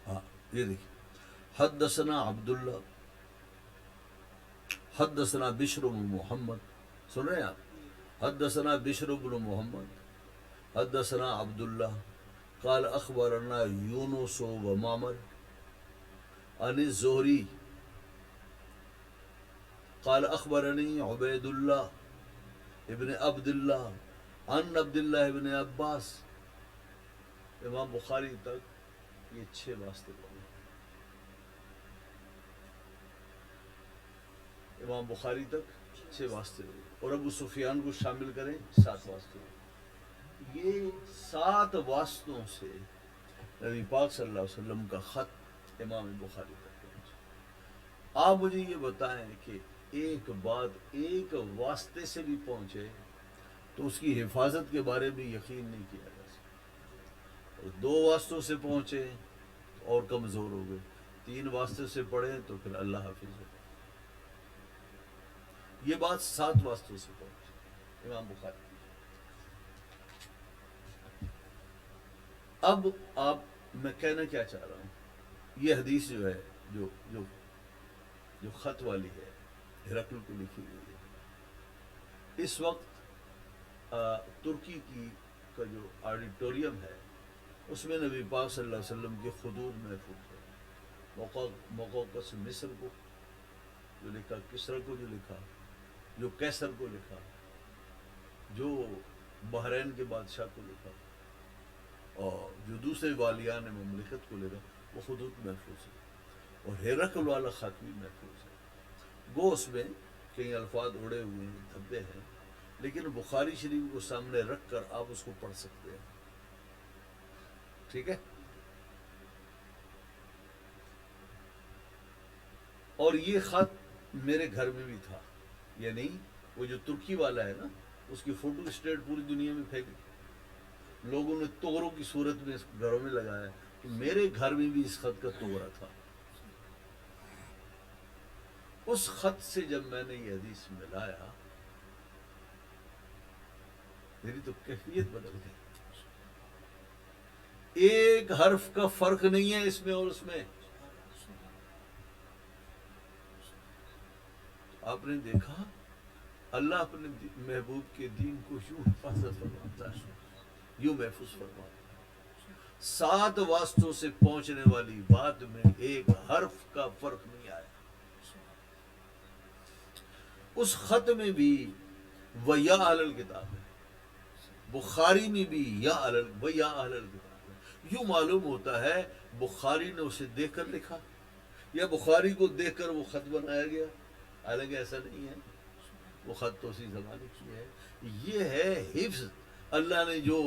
ہاں یہ دیکھیں، حدثنا عبداللہ حدثنا بشر بن محمد، سن رہے ہیں آپ؟ حدثنا بشر بن محمد حدثنا عبداللہ قال اخبرنا یونس و معمر عن الزہری قال اخبرنی عبید اللہ ابن عبداللہ عن عبداللہ ابن عباس۔ امام بخاری تک یہ 6 واسطے پڑھے، امام بخاری تک 6 واسطے ہوئے، اور ابو سفیان کو شامل کریں 7 واسطے ہوئے۔ یہ 7 واسطوں سے نبی پاک صلی اللہ علیہ وسلم کا خط امام بخاری تک پہنچا۔ آپ مجھے یہ بتائیں کہ ایک بات ایک واسطے سے بھی پہنچے تو اس کی حفاظت کے بارے میں یقین نہیں کیا جا سکتا، اور 2 واسطوں سے پہنچے تو اور کمزور ہو گئے، 3 واسطے سے پڑھیں تو پھر اللہ حافظ ہو۔ یہ بات 7 واسطوں سے پہنچی امام بخاری۔ اب آپ میں کہنا کیا چاہ رہا ہوں، یہ حدیث جو ہے جو جو جو خط والی ہے ہرقل کو لکھی ہوئی ہے، اس وقت ترکی کا جو آڈیٹوریم ہے اس میں نبی پاک صلی اللہ علیہ وسلم کے خطوط محفوظ ہے، موقوقس مصر کو جو لکھا، کسرا کو جو لکھا، جو کیسر کو لکھا، جو بحرین کے بادشاہ کو لکھا، اور جو دوسرے والیان مملکت کو لکھا، وہ خطوط محفوظ ہے، اور ہرقل والا خط بھی محفوظ ہے۔ گو اس میں کئی الفاظ اڑے ہوئے ہیں، دھبے ہیں، لیکن بخاری شریف کو سامنے رکھ کر آپ اس کو پڑھ سکتے ہیں، ٹھیک ہے؟ اور یہ خط میرے گھر میں بھی تھا، یعنی وہ جو ترکی والا ہے نا، اس کی فوٹو اسٹیٹ پوری دنیا میں پھینکی، لوگوں نے توغروں کی صورت میں اس گھروں میں لگایا، کہ میرے گھر میں بھی اس خط کا توغرا تھا۔ اس خط سے جب میں نے یہ حدیث ملایا، میری تو کیفیت بدل گئی، ایک حرف کا فرق نہیں ہے اس میں اور اس میں۔ آپ نے دیکھا اللہ اپنے محبوب کے دین کو یوں حفاظت فرماتا ہے، یوں محفوظ فرماتا ہے، 7 واسطوں سے پہنچنے والی بات میں ایک حرف کا فرق نہیں آیا۔ اس خط میں بھی وَيَا أَهْلَ الْكِتَابِ ہے، بخاری میں بھی وَيَا أَهْلَ الْكِتَابِ ہے۔ یوں معلوم ہوتا ہے بخاری نے اسے دیکھ کر لکھا، یا بخاری کو دیکھ کر وہ خط بنایا گیا، حالانکہ ایسا نہیں ہے، وہ خط تو اسی زمانے کی ہے۔ یہ ہے حفظ اللہ نے جو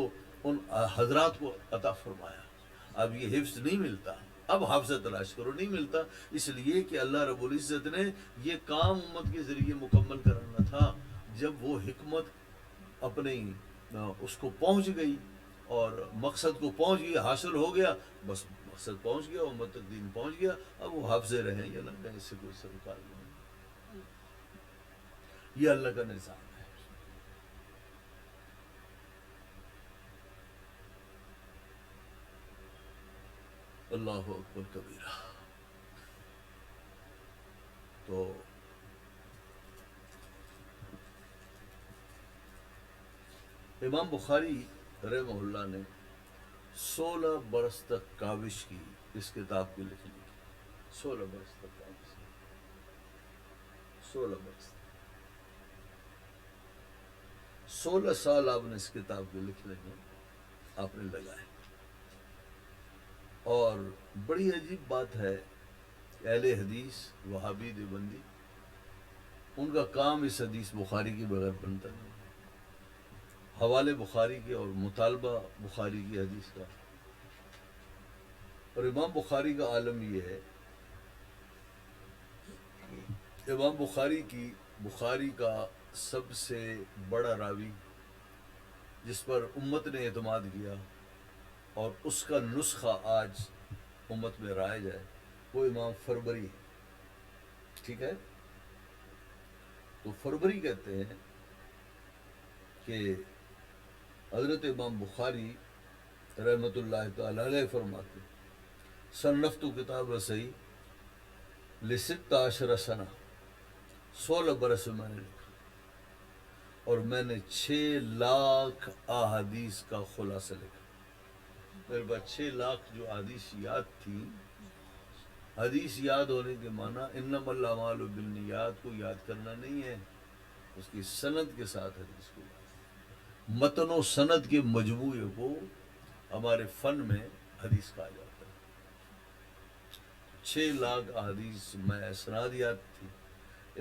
ان حضرات کو عطا فرمایا۔ اب یہ حفظ نہیں ملتا، اب حافظ تلاش کرو، نہیں ملتا، اس لیے کہ اللہ رب العزت نے یہ کام امت کے ذریعے مکمل کرنا تھا۔ جب وہ حکمت اپنے اس کو پہنچ گئی اور مقصد کو پہنچ گیا، حاصل ہو گیا، بس مقصد پہنچ گیا، امت تک دین پہنچ گیا، اب وہ حافظے رہیں یا نہ رہیں، اس سے کوئی سروکار نہیں۔ یہ اللہ کا نظام ہے۔ اللہ اکبر کبیرہ۔ تو امام بخاری رحمہ اللہ نے 16 برس تک کاوش کی اس کتاب کی لکھنے کی، 16 برس تک کاوش کی، 16 برس تک، 16 سال آپ نے اس کتاب کو لکھنے میں آپ نے لگائے۔ اور بڑی عجیب بات ہے، اہل حدیث وہابی دیوبندی، ان کا کام اس حدیث بخاری کے بغیر بنتا نہیں، حوالے بخاری کے اور مطالبہ بخاری کی حدیث کا۔ اور امام بخاری کا عالم یہ ہے، امام بخاری کا سب سے بڑا راوی جس پر امت نے اعتماد کیا اور اس کا نسخہ آج امت میں رائج ہے، وہ امام فربری ہے، ٹھیک ہے؟ تو فربری کہتے ہیں کہ حضرت امام بخاری رحمۃ اللہ تعالی علیہ فرماتے صنفت کتاب رسئی ل16 سنہ، 16 برس میں نے لکھا، اور میں نے 6 لاکھ احادیث کا خلاصہ لکھا۔ میرے پاس 6 لاکھ جو حدیث یاد تھی۔ حدیث یاد ہونے کے معنی انما الاعمال بالنیات کو یاد کرنا نہیں ہے، اس کی سند کے ساتھ حدیث کو یاد، متن و سند کے مجموعے کو ہمارے فن میں حدیث کہا جاتا ہے۔ 6 لاکھ احادیث میں اسناد یاد تھی،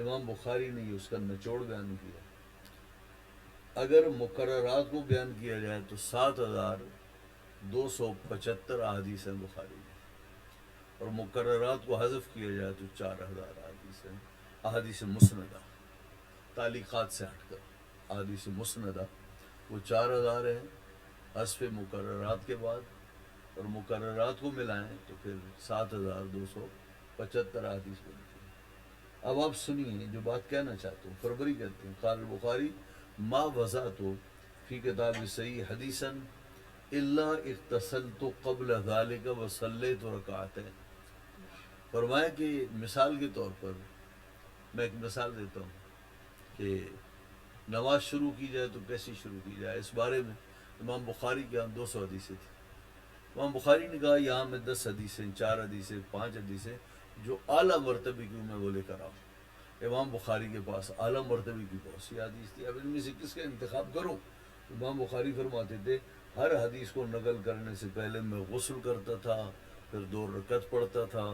امام بخاری نے اس کا نچوڑ بیان کیا۔ اگر مقررات کو بیان کیا جائے تو 7275 احادیث ہیں بخاری میں، اور مقررات کو حذف کیا جائے تو 4000 احادیث ہیں، احادیث مسندہ، تعلیقات سے ہٹ کر احادیث مسندہ وہ 4000 ہیں حذف مقررات کے بعد، اور مقررات کو ملائیں تو پھر 7275 احادیث بنتی ہیں۔ اب آپ سنیے جو بات کہنا چاہتا ہوں، فربری کہتے ہیں قال البخاری ما وضعت فی کتاب صحیح حدیثا الا اغتسلت قبل ذلك وصلیت رکعتین. فرمایا کہ مثال کے طور پر میں ایک مثال دیتا ہوں کہ نماز شروع کی جائے تو کیسی شروع کی جائے. اس بارے میں امام بخاری کے یہاں 200 حدیثیں تھیں. امام بخاری نے کہا یہاں میں 10 حدیثیں، 4 حدیثیں، 5 حدیثیں جو اعلیٰ مرتبے کی میں وہ لے کر آؤں. امام بخاری کے پاس اعلیٰ مرتبے کی بہت سی حدیث تھی. اب ان میں سے کس کا انتخاب کروں؟ امام بخاری فرماتے تھے ہر حدیث کو نقل کرنے سے پہلے میں غسل کرتا تھا، پھر 2 رکعت پڑھتا تھا،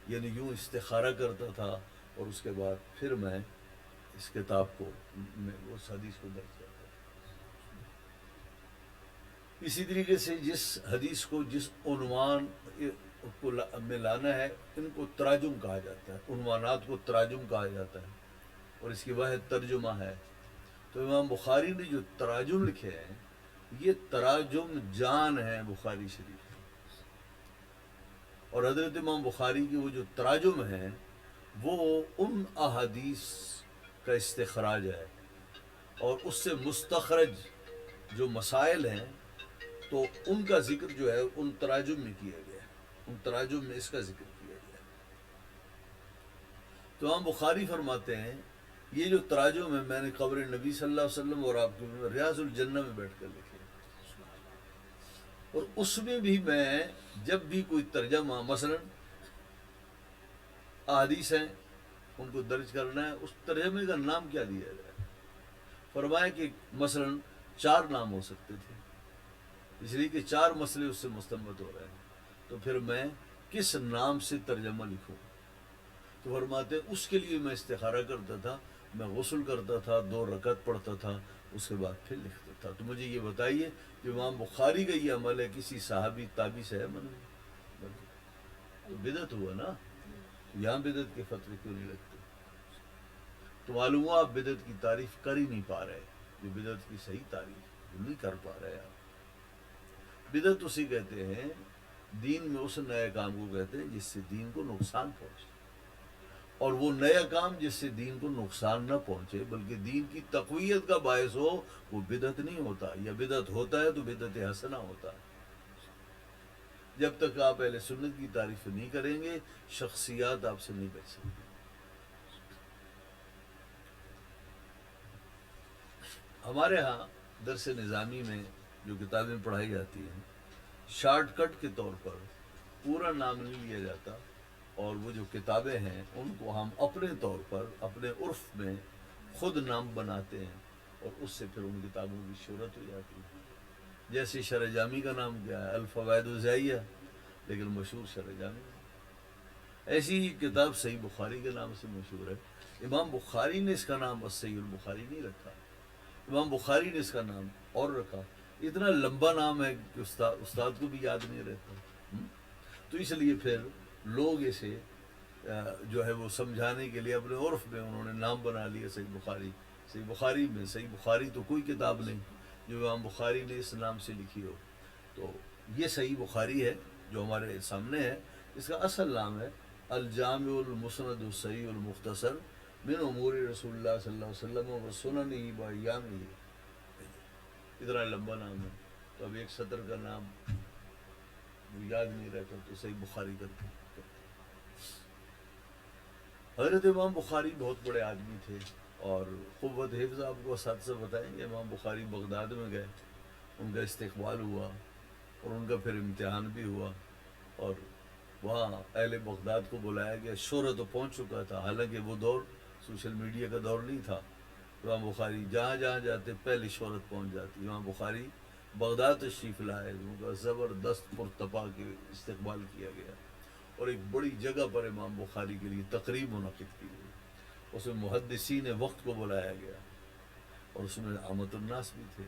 یعنی یوں استخارہ کرتا تھا، اور اس کے بعد پھر میں اس کتاب کو میں اس حدیث کو درج کرتا تھا. اسی طریقے سے جس حدیث کو جس عنوان کو میں لانا ہے، ان کو تراجم کہا جاتا ہے. عنوانات کو تراجم کہا جاتا ہے، اور اس کی واحد ترجمہ ہے. تو امام بخاری نے جو تراجم لکھے ہیں یہ تراجم جان ہیں بخاری شریف. اور حضرت امام بخاری کی وہ جو تراجم ہیں وہ ان احادیث کا استخراج ہے، اور اس سے مستخرج جو مسائل ہیں تو ان کا ذکر جو ہے ان تراجم میں کیا گیا ہے. ان تراجم میں اس کا ذکر کیا گیا ہے. تو امام بخاری فرماتے ہیں یہ جو تراجم ہے میں نے قبر نبی صلی اللہ علیہ وسلم اور آپ کے ریاض الجنہ میں بیٹھ کر لکھے، اور اس میں بھی میں جب بھی کوئی ترجمہ مثلا احادیث ہیں ان کو درج کرنا ہے، اس ترجمے کا نام کیا دیا جائے. فرمایا کہ مثلا 4 نام ہو سکتے تھے، اس لیے کہ 4 مسئلے اس سے مستنبط ہو رہے ہیں، تو پھر میں کس نام سے ترجمہ لکھوں؟ تو فرماتے ہیں اس کے لیے میں استخارہ کرتا تھا، میں غسل کرتا تھا، 2 رکعت پڑھتا تھا، اس کے بعد پھر لکھتا تھا. تو مجھے یہ بتائیے کہ امام بخاری کا یہ عمل ہے کسی صحابی تابعی سے ہے تو بدعت ہوا نا. یہاں بدعت کے فتوے کیوں نہیں لگتے؟ تو معلوم ہوا آپ بدعت کی تعریف کر ہی نہیں پا رہے. جو بدعت کی صحیح تعریف نہیں کر پا رہے آپ. بدعت اسی کہتے ہیں، دین میں اس نئے کام کو کہتے ہیں جس سے دین کو نقصان پہنچے، اور وہ نیا کام جس سے دین کو نقصان نہ پہنچے بلکہ دین کی تقویت کا باعث ہو وہ بدعت نہیں ہوتا. یا بدعت ہوتا ہے تو بدعت حسنہ ہوتا ہے. جب تک آپ اہل سنت کی تعریف نہیں کریں گے شخصیات آپ سے نہیں بچ سکتی. ہمارے ہاں درس نظامی میں جو کتابیں پڑھائی جاتی ہیں شارٹ کٹ کے طور پر پورا نام نہیں لیا جاتا، اور وہ جو کتابیں ہیں ان کو ہم اپنے طور پر اپنے عرف میں خود نام بناتے ہیں، اور اس سے پھر ان کتابوں کی شہرت ہو جاتی ہے. جیسے شرح جامی کا نام کیا ہے؟ الفوائد الزائیہ، لیکن مشہور شرح جامی. ایسی ہی کتاب صحیح بخاری کے نام سے مشہور ہے. امام بخاری نے اس کا نام صحیح البخاری نہیں رکھا، امام بخاری نے اس کا نام اور رکھا. اتنا لمبا نام ہے کہ استاد کو بھی یاد نہیں رہتا. تو اس لیے پھر لوگ اسے جو ہے وہ سمجھانے کے لیے اپنے عرف میں انہوں نے نام بنا لیا صحیح بخاری. صحیح بخاری میں صحیح بخاری تو کوئی کتاب نہیں جو امام بخاری نے اس نام سے لکھی ہو. تو یہ صحیح بخاری ہے جو ہمارے سامنے ہے. اس کا اصل نام ہے الجامع المسند الصحیح المختصر من امور رسول اللہ صلی اللہ علیہ وسلم و سننہ و ایامہ. اتنا لمبا نام ہے، تو اب ایک سطر کا نام وہ یاد نہیں رہتا تو صحیح بخاری کرتے. حضرت امام بخاری بہت بڑے آدمی تھے، اور قوت حفظ آپ کو اساتذہ بتائیں گے. امام بخاری بغداد میں گئے، ان کا استقبال ہوا، اور ان کا پھر امتحان بھی ہوا، اور وہاں اہل بغداد کو بلایا گیا. شہرت تو پہنچ چکا تھا، حالانکہ وہ دور سوشل میڈیا کا دور نہیں تھا. امام بخاری جہاں جہاں جاتے پہلی شہرت پہنچ جاتی. امام بخاری بغداد تشریف لائے، ان کا زبردست پرتپا کے استقبال کیا گیا، اور ایک بڑی جگہ پر امام بخاری کے لیے تقریب منعقد کی گئی. اس میں محدثین وقت کو بلایا گیا، اور اس میں عامت الناس بھی تھے.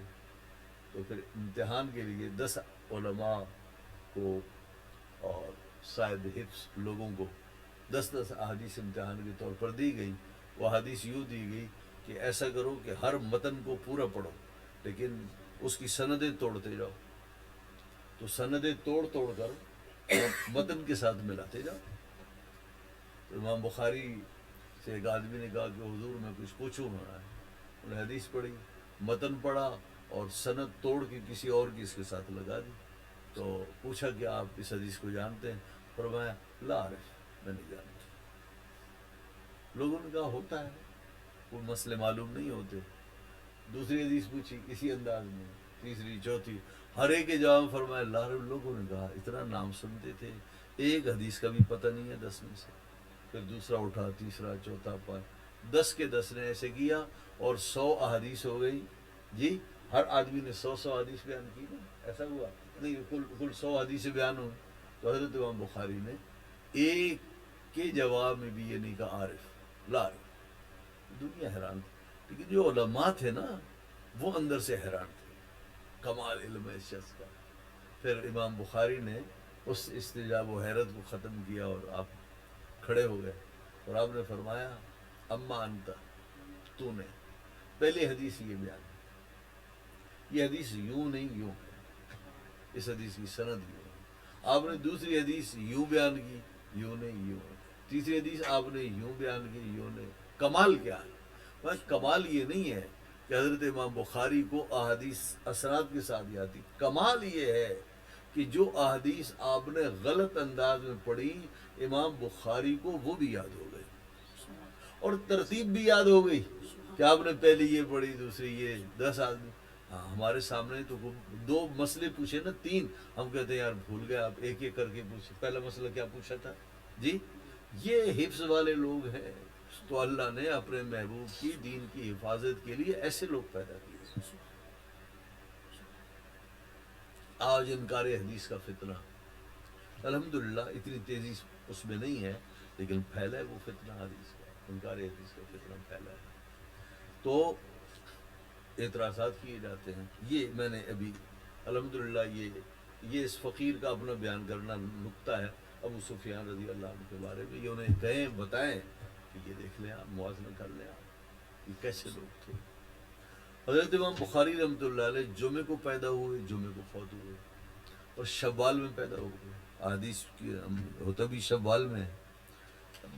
تو پھر امتحان کے لیے 10 علماء کو اور صاحب حفظ لوگوں کو 10 احادیث امتحان کے طور پر دی گئی. وہ حدیث یوں دی گئی کہ ایسا کرو کہ ہر متن کو پورا پڑھو لیکن اس کی سندیں توڑتے جاؤ. تو سندیں توڑ کر متن کے ساتھ ملاتے جاؤ. تو امام بخاری سے ایک آدمی نے کہا کہ حضور میں کچھ پوچھوں. انہوں نے حدیث پڑھی، متن پڑھا، اور سند توڑ کے کسی اور کی اس کے ساتھ لگا دی. تو پوچھا کہ آپ اس حدیث کو جانتے ہیں؟ فرمایا لا عارف، میں نہیں جانتا. لوگوں نے کہا ہوتا ہے، کوئی مسئلے معلوم نہیں ہوتے. دوسری حدیث پوچھی اسی انداز میں، تیسری، چوتھی، ہر ایک کے جواب فرمایا لا عارف. لوگوں نے کہا اتنا نام سنتے تھے، ایک حدیث کا بھی پتہ نہیں ہے 10 میں سے. پھر دوسرا اٹھا، تیسرا، چوتھا، 10 کے 10 نے ایسے کیا اور 100 احادیث ہو گئی. جی ہر آدمی نے 100 حدیث بیان کی نا، ایسا ہوا نہیں، کل 100 حدیث بیان ہوئی. تو حضرت امام بخاری نے ایک کے جواب میں بھی یہ نہیں کہا عارف، لا عارف. دنیا حیران تھی، لیکن جو علماء تھے نا وہ اندر سے حیران تھے، کمال علم ہے اس شخص کا. پھر امام بخاری نے اس استجاب و حیرت کو ختم کیا اور آپ کھڑے ہو گئے اور آپ نے فرمایا اما انت، تو نے پہلی حدیث یہ بیان کی، یہ حدیث یوں نہیں یوں ہے، اس حدیث کی سند یوں ہے. آپ نے دوسری حدیث یوں بیان کی، یوں نہیں یوں ہے. تیسری حدیث آپ نے یوں بیان کی، یوں نہیں. کمال کیا ہے؟ بس کمال یہ نہیں ہے کہ حضرت امام بخاری کو احادیث اسناد کے ساتھ یاد تھی. کمال یہ ہے کہ جو احادیث آپ نے غلط انداز میں پڑھی، امام بخاری کو وہ بھی یاد ہو گئی اور ترتیب بھی یاد ہو گئی کہ آپ نے پہلی یہ پڑھی، دوسری یہ. 10 آدمی ہمارے سامنے تو 2 مسئلے پوچھے نا، 3 ہم کہتے ہیں یار بھول گئے، آپ ایک ایک کر کے پوچھے. پہلا مسئلہ کیا پوچھا تھا جی؟ یہ حفظ والے لوگ ہیں. تو اللہ نے اپنے محبوب کی دین کی حفاظت کے لیے ایسے لوگ پیدا کیے. آج انکار حدیث کا فتنہ الحمدللہ اتنی تیزی اس میں نہیں ہے، لیکن پھیلا ہے وہ فتنہ حدیث کا، انکار حدیث کا فتنہ پھیلا ہے. تو اعتراضات کیے جاتے ہیں. یہ میں نے ابھی الحمدللہ یہ اس فقیر کا اپنا بیان کرنا نکتہ ہے ابو سفیان رضی اللہ عنہ کے بارے میں. یہ انہیں کہیں بتائیں کہ یہ دیکھ لیں آپ، موازنہ کر لیں آپ، یہ کیسے لوگ تھے. حضرت امام بخاری رحمۃ اللہ علیہ جمعے کو پیدا ہوئے، جمعے کو فوت ہوئے اور شوال میں پیدا ہوئے. حدیث کی ہوتا بھی شوال میں ہے.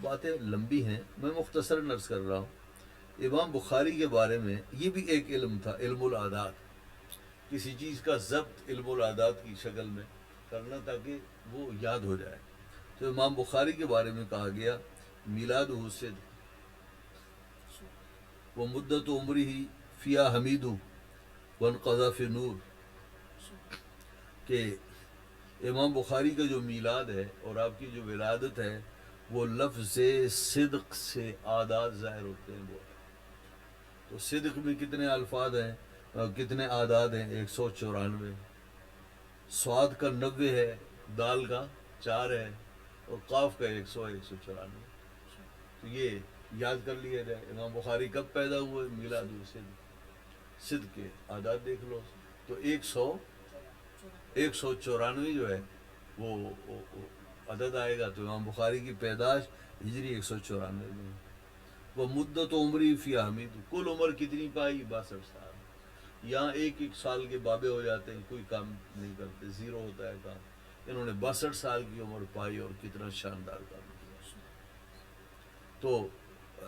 باتیں لمبی ہیں، میں مختصر عرض کر رہا ہوں. امام بخاری کے بارے میں یہ بھی ایک علم تھا، علم العادات. کسی چیز کا ضبط علم العادات کی شکل میں کرنا تاکہ وہ یاد ہو جائے. تو امام بخاری کے بارے میں کہا گیا میلاد حسد وہ مدت عمری ہی فیا حمید ونقضا فی نور، کہ امام بخاری کا جو میلاد ہے اور آپ کی جو ولادت ہے وہ لفظ صدق سے اعداد ظاہر ہوتے ہیں. وہ تو صدق میں کتنے الفاظ ہیں، کتنے اعداد ہیں؟ 194. سواد کا 90 ہے، دال کا 4 ہے اور قاف کا 100 ہے، 194. تو یہ یاد کر لیا جائے. امام بخاری کب پیدا ہوئے؟ میلاد صدق کے اعداد دیکھ لو. تو 194 جو ہے وہ عدد آئے گا. تو امام بخاری کی پیدائش ہجری 194 میں. وہ مدت عمری فی حمید، کل عمر کتنی پائی؟ 62 سال. یہاں ایک سال کے بابے ہو جاتے ہیں، کوئی کام نہیں کرتے، زیرو ہوتا ہے کام. انہوں نے 62 سال کی عمر پائی اور کتنا شاندار کام کیا. تو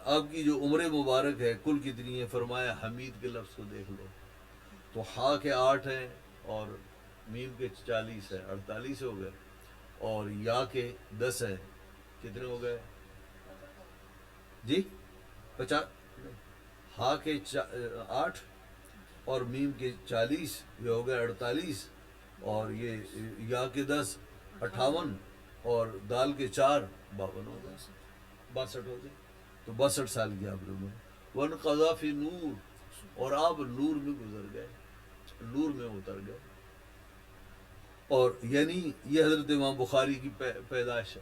آپ کی جو عمر مبارک ہے کل کتنی ہے؟ فرمایا حمید کے لفظ کو دیکھ لو تو ہا کے 8 ہیں اور میم کے 40 ہے، 48 ہو گئے. اور یا کے 10 ہیں، کتنے ہو گئے جی؟ 50. ہا کے 8 اور میم کے 40، یہ ہو گئے 48. اور یہ یا کے 10 58 اور دال کے 4 52 ہو گئے، 62 ہو گئے. تو 62 سال کی آپ نے ون قضا فی نور، اور آپ نور میں گزر گئے، نور میں اتر گئے. اور یعنی یہ حضرت امام بخاری کی پیدائش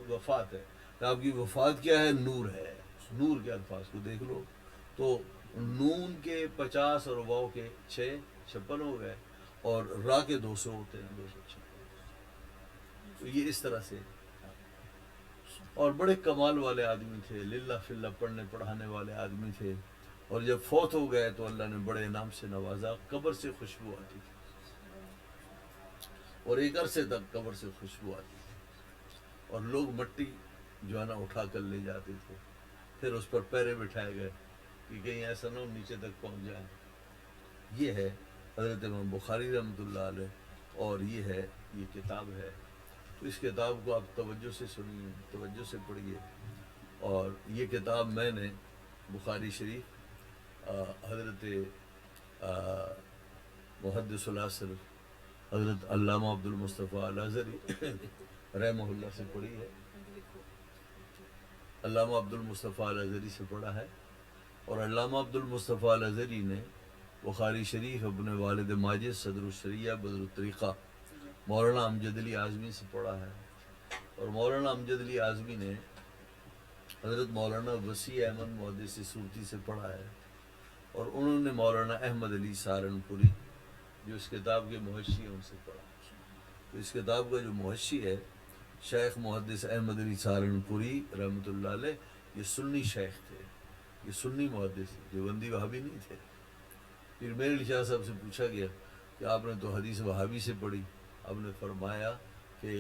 وفات ہے. آپ کی وفات کیا ہے؟ نور ہے. نور کے الفاظ کو دیکھ لو تو نون کے 50 اور واو کے 6، 56 ہو گئے اور را کے 200 ہوتے ہیں، 256. تو یہ اس طرح سے. اور بڑے کمال والے آدمی تھے، للہ فی اللہ پڑھنے پڑھانے والے آدمی تھے. اور جب فوت ہو گئے تو اللہ نے بڑے انعام سے نوازا. قبر سے خوشبو آتی تھی اور ایک عرصے تک قبر سے خوشبو آتی تھی اور لوگ مٹی جو ہے نا اٹھا کر لے جاتے تھے. پھر اس پر پیرے بٹھائے گئے کہ کہیں ایسا نہ ہو نیچے تک پہنچ جائیں. یہ ہے حضرت امام بخاری رحمۃ اللہ علیہ، اور یہ کتاب ہے۔ تو اس کتاب کو آپ توجہ سے سنیے، توجہ سے پڑھیے۔ اور یہ کتاب میں نے بخاری شریف حضرت محدث العصر حضرت علامہ عبد المصطفیٰ الازہری رحمہ اللہ سے پڑھی ہے، علامہ عبد المصطفیٰ الازہری سے پڑھا ہے۔ اور علامہ عبد المصطفیٰ الازہری نے بخاری شریف اپنے والد ماجد صدر الشریعہ بدر الطریقہ مولانا امجد علی اعظمی سے پڑھا ہے، اور مولانا امجد علی اعظمی نے حضرت مولانا وسیع احمد محدث صوتی سے پڑھا ہے، اور انہوں نے مولانا احمد علی سہارنپوری جو اس کتاب کے محشی ہیں ان سے پڑھا۔ تو اس کتاب کا جو محشی ہے شیخ محدث احمد علی سہارنپوری رحمۃ اللہ علیہ، یہ سنی شیخ تھے، یہ سنی محدث تھے، دیوبندی وہابی نہیں تھے۔ پھر میر علی شاہ صاحب سے پوچھا گیا کہ آپ نے تو حدیث وہابی سے پڑھی، آپ نے فرمایا کہ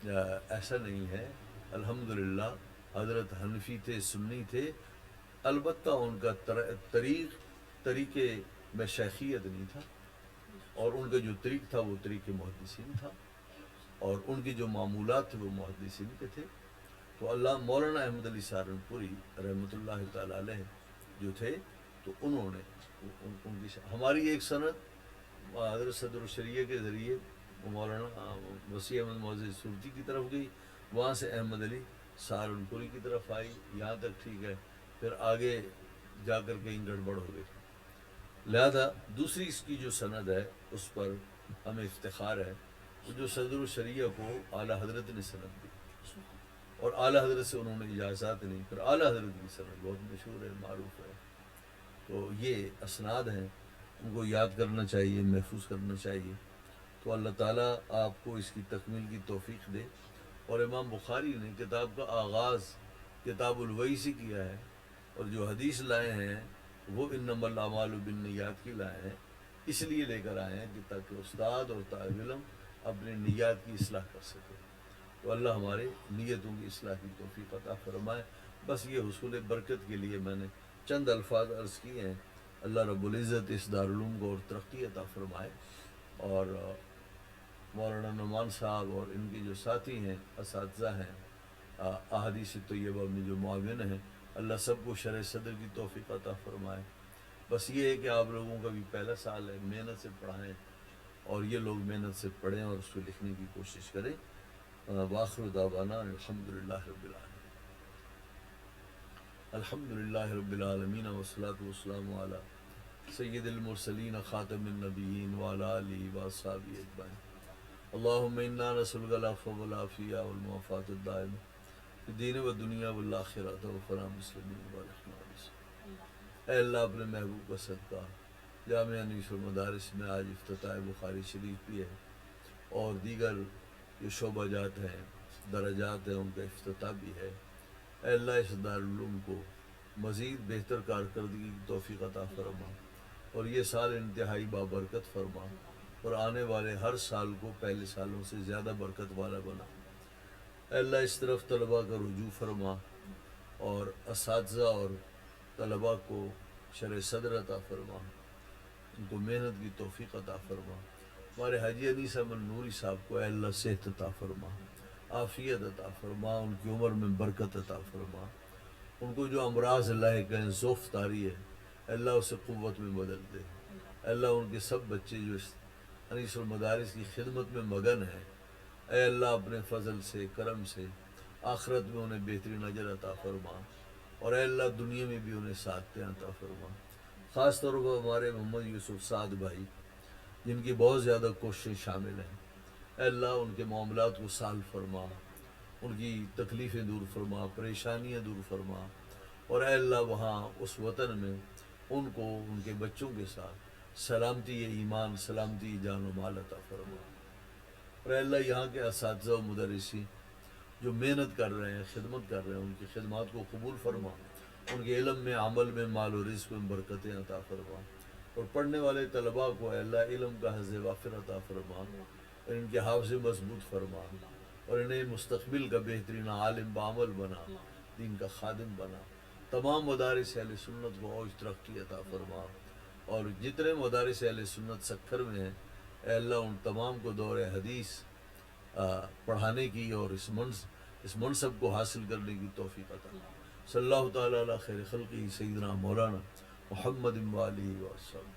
ایسا نہیں ہے، الحمدللہ حضرت حنفی تھے، سنی تھے، البتہ ان کا طریقے میں شیخیت نہیں تھا، اور ان کا جو طریق تھا وہ طریق محدثین تھا، اور ان کی جو معمولات تھے وہ محدثین کے تھے۔ تو اللہ مولانا احمد علی سہارنپوری رحمۃ اللہ تعالی علیہ جو تھے، تو انہوں نے ان کی ہماری ایک سند حضرت صدر الشریعہ کے ذریعے مولانا وسیع احمد محدث صوتی کی طرف گئی، وہاں سے احمد علی سہارنپوری کی طرف آئی، یہاں تک ٹھیک ہے، پھر آگے جا کر کہیں گڑبڑ ہو گئی۔ لہذا دوسری اس کی جو سند ہے اس پر ہمیں افتخار ہے، وہ جو صدر الشریعہ کو اعلیٰ حضرت نے سند دی، اور اعلیٰ حضرت سے انہوں نے اجازت نہیں، پھر اعلیٰ حضرت کی سند بہت مشہور ہے، معروف ہے۔ تو یہ اسناد ہیں، ان کو یاد کرنا چاہیے، محفوظ کرنا چاہیے۔ تو اللہ تعالیٰ آپ کو اس کی تکمیل کی توفیق دے۔ اور امام بخاری نے کتاب کا آغاز کتاب الوحی سے کیا ہے، اور جو حدیث لائے ہیں وہ انما الاعمال بالنیات کی لائے ہیں، اس لیے لے کر آئے ہیں کہ تاکہ استاد اور طالب علم اپنی نیات کی اصلاح کر سکے۔ تو اللہ ہمارے نیتوں کی اصلاح کی توفیق عطا فرمائے۔ بس یہ حصول برکت کے لیے میں نے چند الفاظ عرض کیے ہیں۔ اللہ رب العزت اس دارالعلوم کو اور ترقی عطا فرمائے، اور مولانا نعمان صاحب اور ان کے جو ساتھی ہیں، اساتذہ ہیں، احادیث طیبہ میں جو معاون ہیں، اللہ سب کو شرح صدر کی توفیق عطا فرمائے۔ بس یہ ہے کہ آپ لوگوں کا بھی پہلا سال ہے، محنت سے پڑھائیں، اور یہ لوگ محنت سے پڑھیں اور اس کو لکھنے کی کوشش کریں۔ وآخر دعوانا الحمدللہ رب العالمین، الحمدللہ رب العالمین، والصلاة والسلام علی سید المرسلین خاتم النبیین وعلی آلہ واصحابہ اجمعین۔ اللہم انا نسألک العفو والعافیہ والمعافاۃ الدائمہ فی الدین والدنیا والآخرہ توفنا مسلمین والحقنا بالصالحین۔ اے اللہ اپنے محبوب کا صدقہ جامعہ انیس المدارس میں آج افتتاح بخاری شریف بھی ہے، اور دیگر جو شعبہ جات ہیں، درجات ہیں، ان کا افتتاح بھی ہے۔ اے اللہ اس دارالعلوم کو مزید بہتر کارکردگی کی توفیق عطا فرما، اور یہ سال انتہائی بابرکت فرما، اور آنے والے ہر سال کو پہلے سالوں سے زیادہ برکت والا بنا۔ اے اللہ اس طرف طلباء کا رجوع فرما، اور اساتذہ اور طلباء کو شرح صدر عطا فرما، ان کو محنت کی توفیق عطا فرما۔ ہمارے حاجی انیس احمد نوری صاحب کو اے اللہ صحت عطا فرما، عافیت عطا فرما، ان کی عمر میں برکت عطا فرما، ان کو جو امراض لاحق ہیں، ضعف طاری ہے، اے اللہ اسے قوت میں بدل دے۔ اے اللہ ان کے سب بچے جو اس انیس المدارس کی خدمت میں مگن ہیں، اے اللہ اپنے فضل سے، کرم سے آخرت میں انہیں بہترین اجر عطا فرما، اور اے اللہ دنیا میں بھی انہیں سعادتیں عطا فرما۔ خاص طور پر ہمارے محمد یوسف سعد بھائی، جن کی بہت زیادہ کوششیں شامل ہیں، اے اللہ ان کے معاملات کو سال فرما، ان کی تکلیفیں دور فرما، پریشانیاں دور فرما، اور اے اللہ وہاں اس وطن میں ان کو ان کے بچوں کے ساتھ سلامتی ایمان، سلامتی جان و مال عطا فرما۔ اور اے اللہ یہاں کے اساتذہ و مدرسین جو محنت کر رہے ہیں، خدمت کر رہے ہیں، ان کی خدمات کو قبول فرما، ان کے علم میں، عمل میں، مال و رزق میں برکتیں عطا فرما، اور پڑھنے والے طلباء کو اے اللہ علم کا حظ وافر عطا فرما، اور ان کے حافظے مضبوط فرما، اور انہیں مستقبل کا بہترین عالم بعمل بنا، دین کا خادم بنا۔ تمام مدارس اہل سنت کو اوج ترقی عطا فرما، اور جتنے مدارس اہل سنت سکھر میں ہیں، اے اللہ ان تمام کو دور حدیث پڑھانے کی اور اس منصب کو حاصل کرنے کی توفیق عطا صلی اللہ تعالیٰ علی خیر خلقی سیدنا مولانا محمد و آلہ وسلم.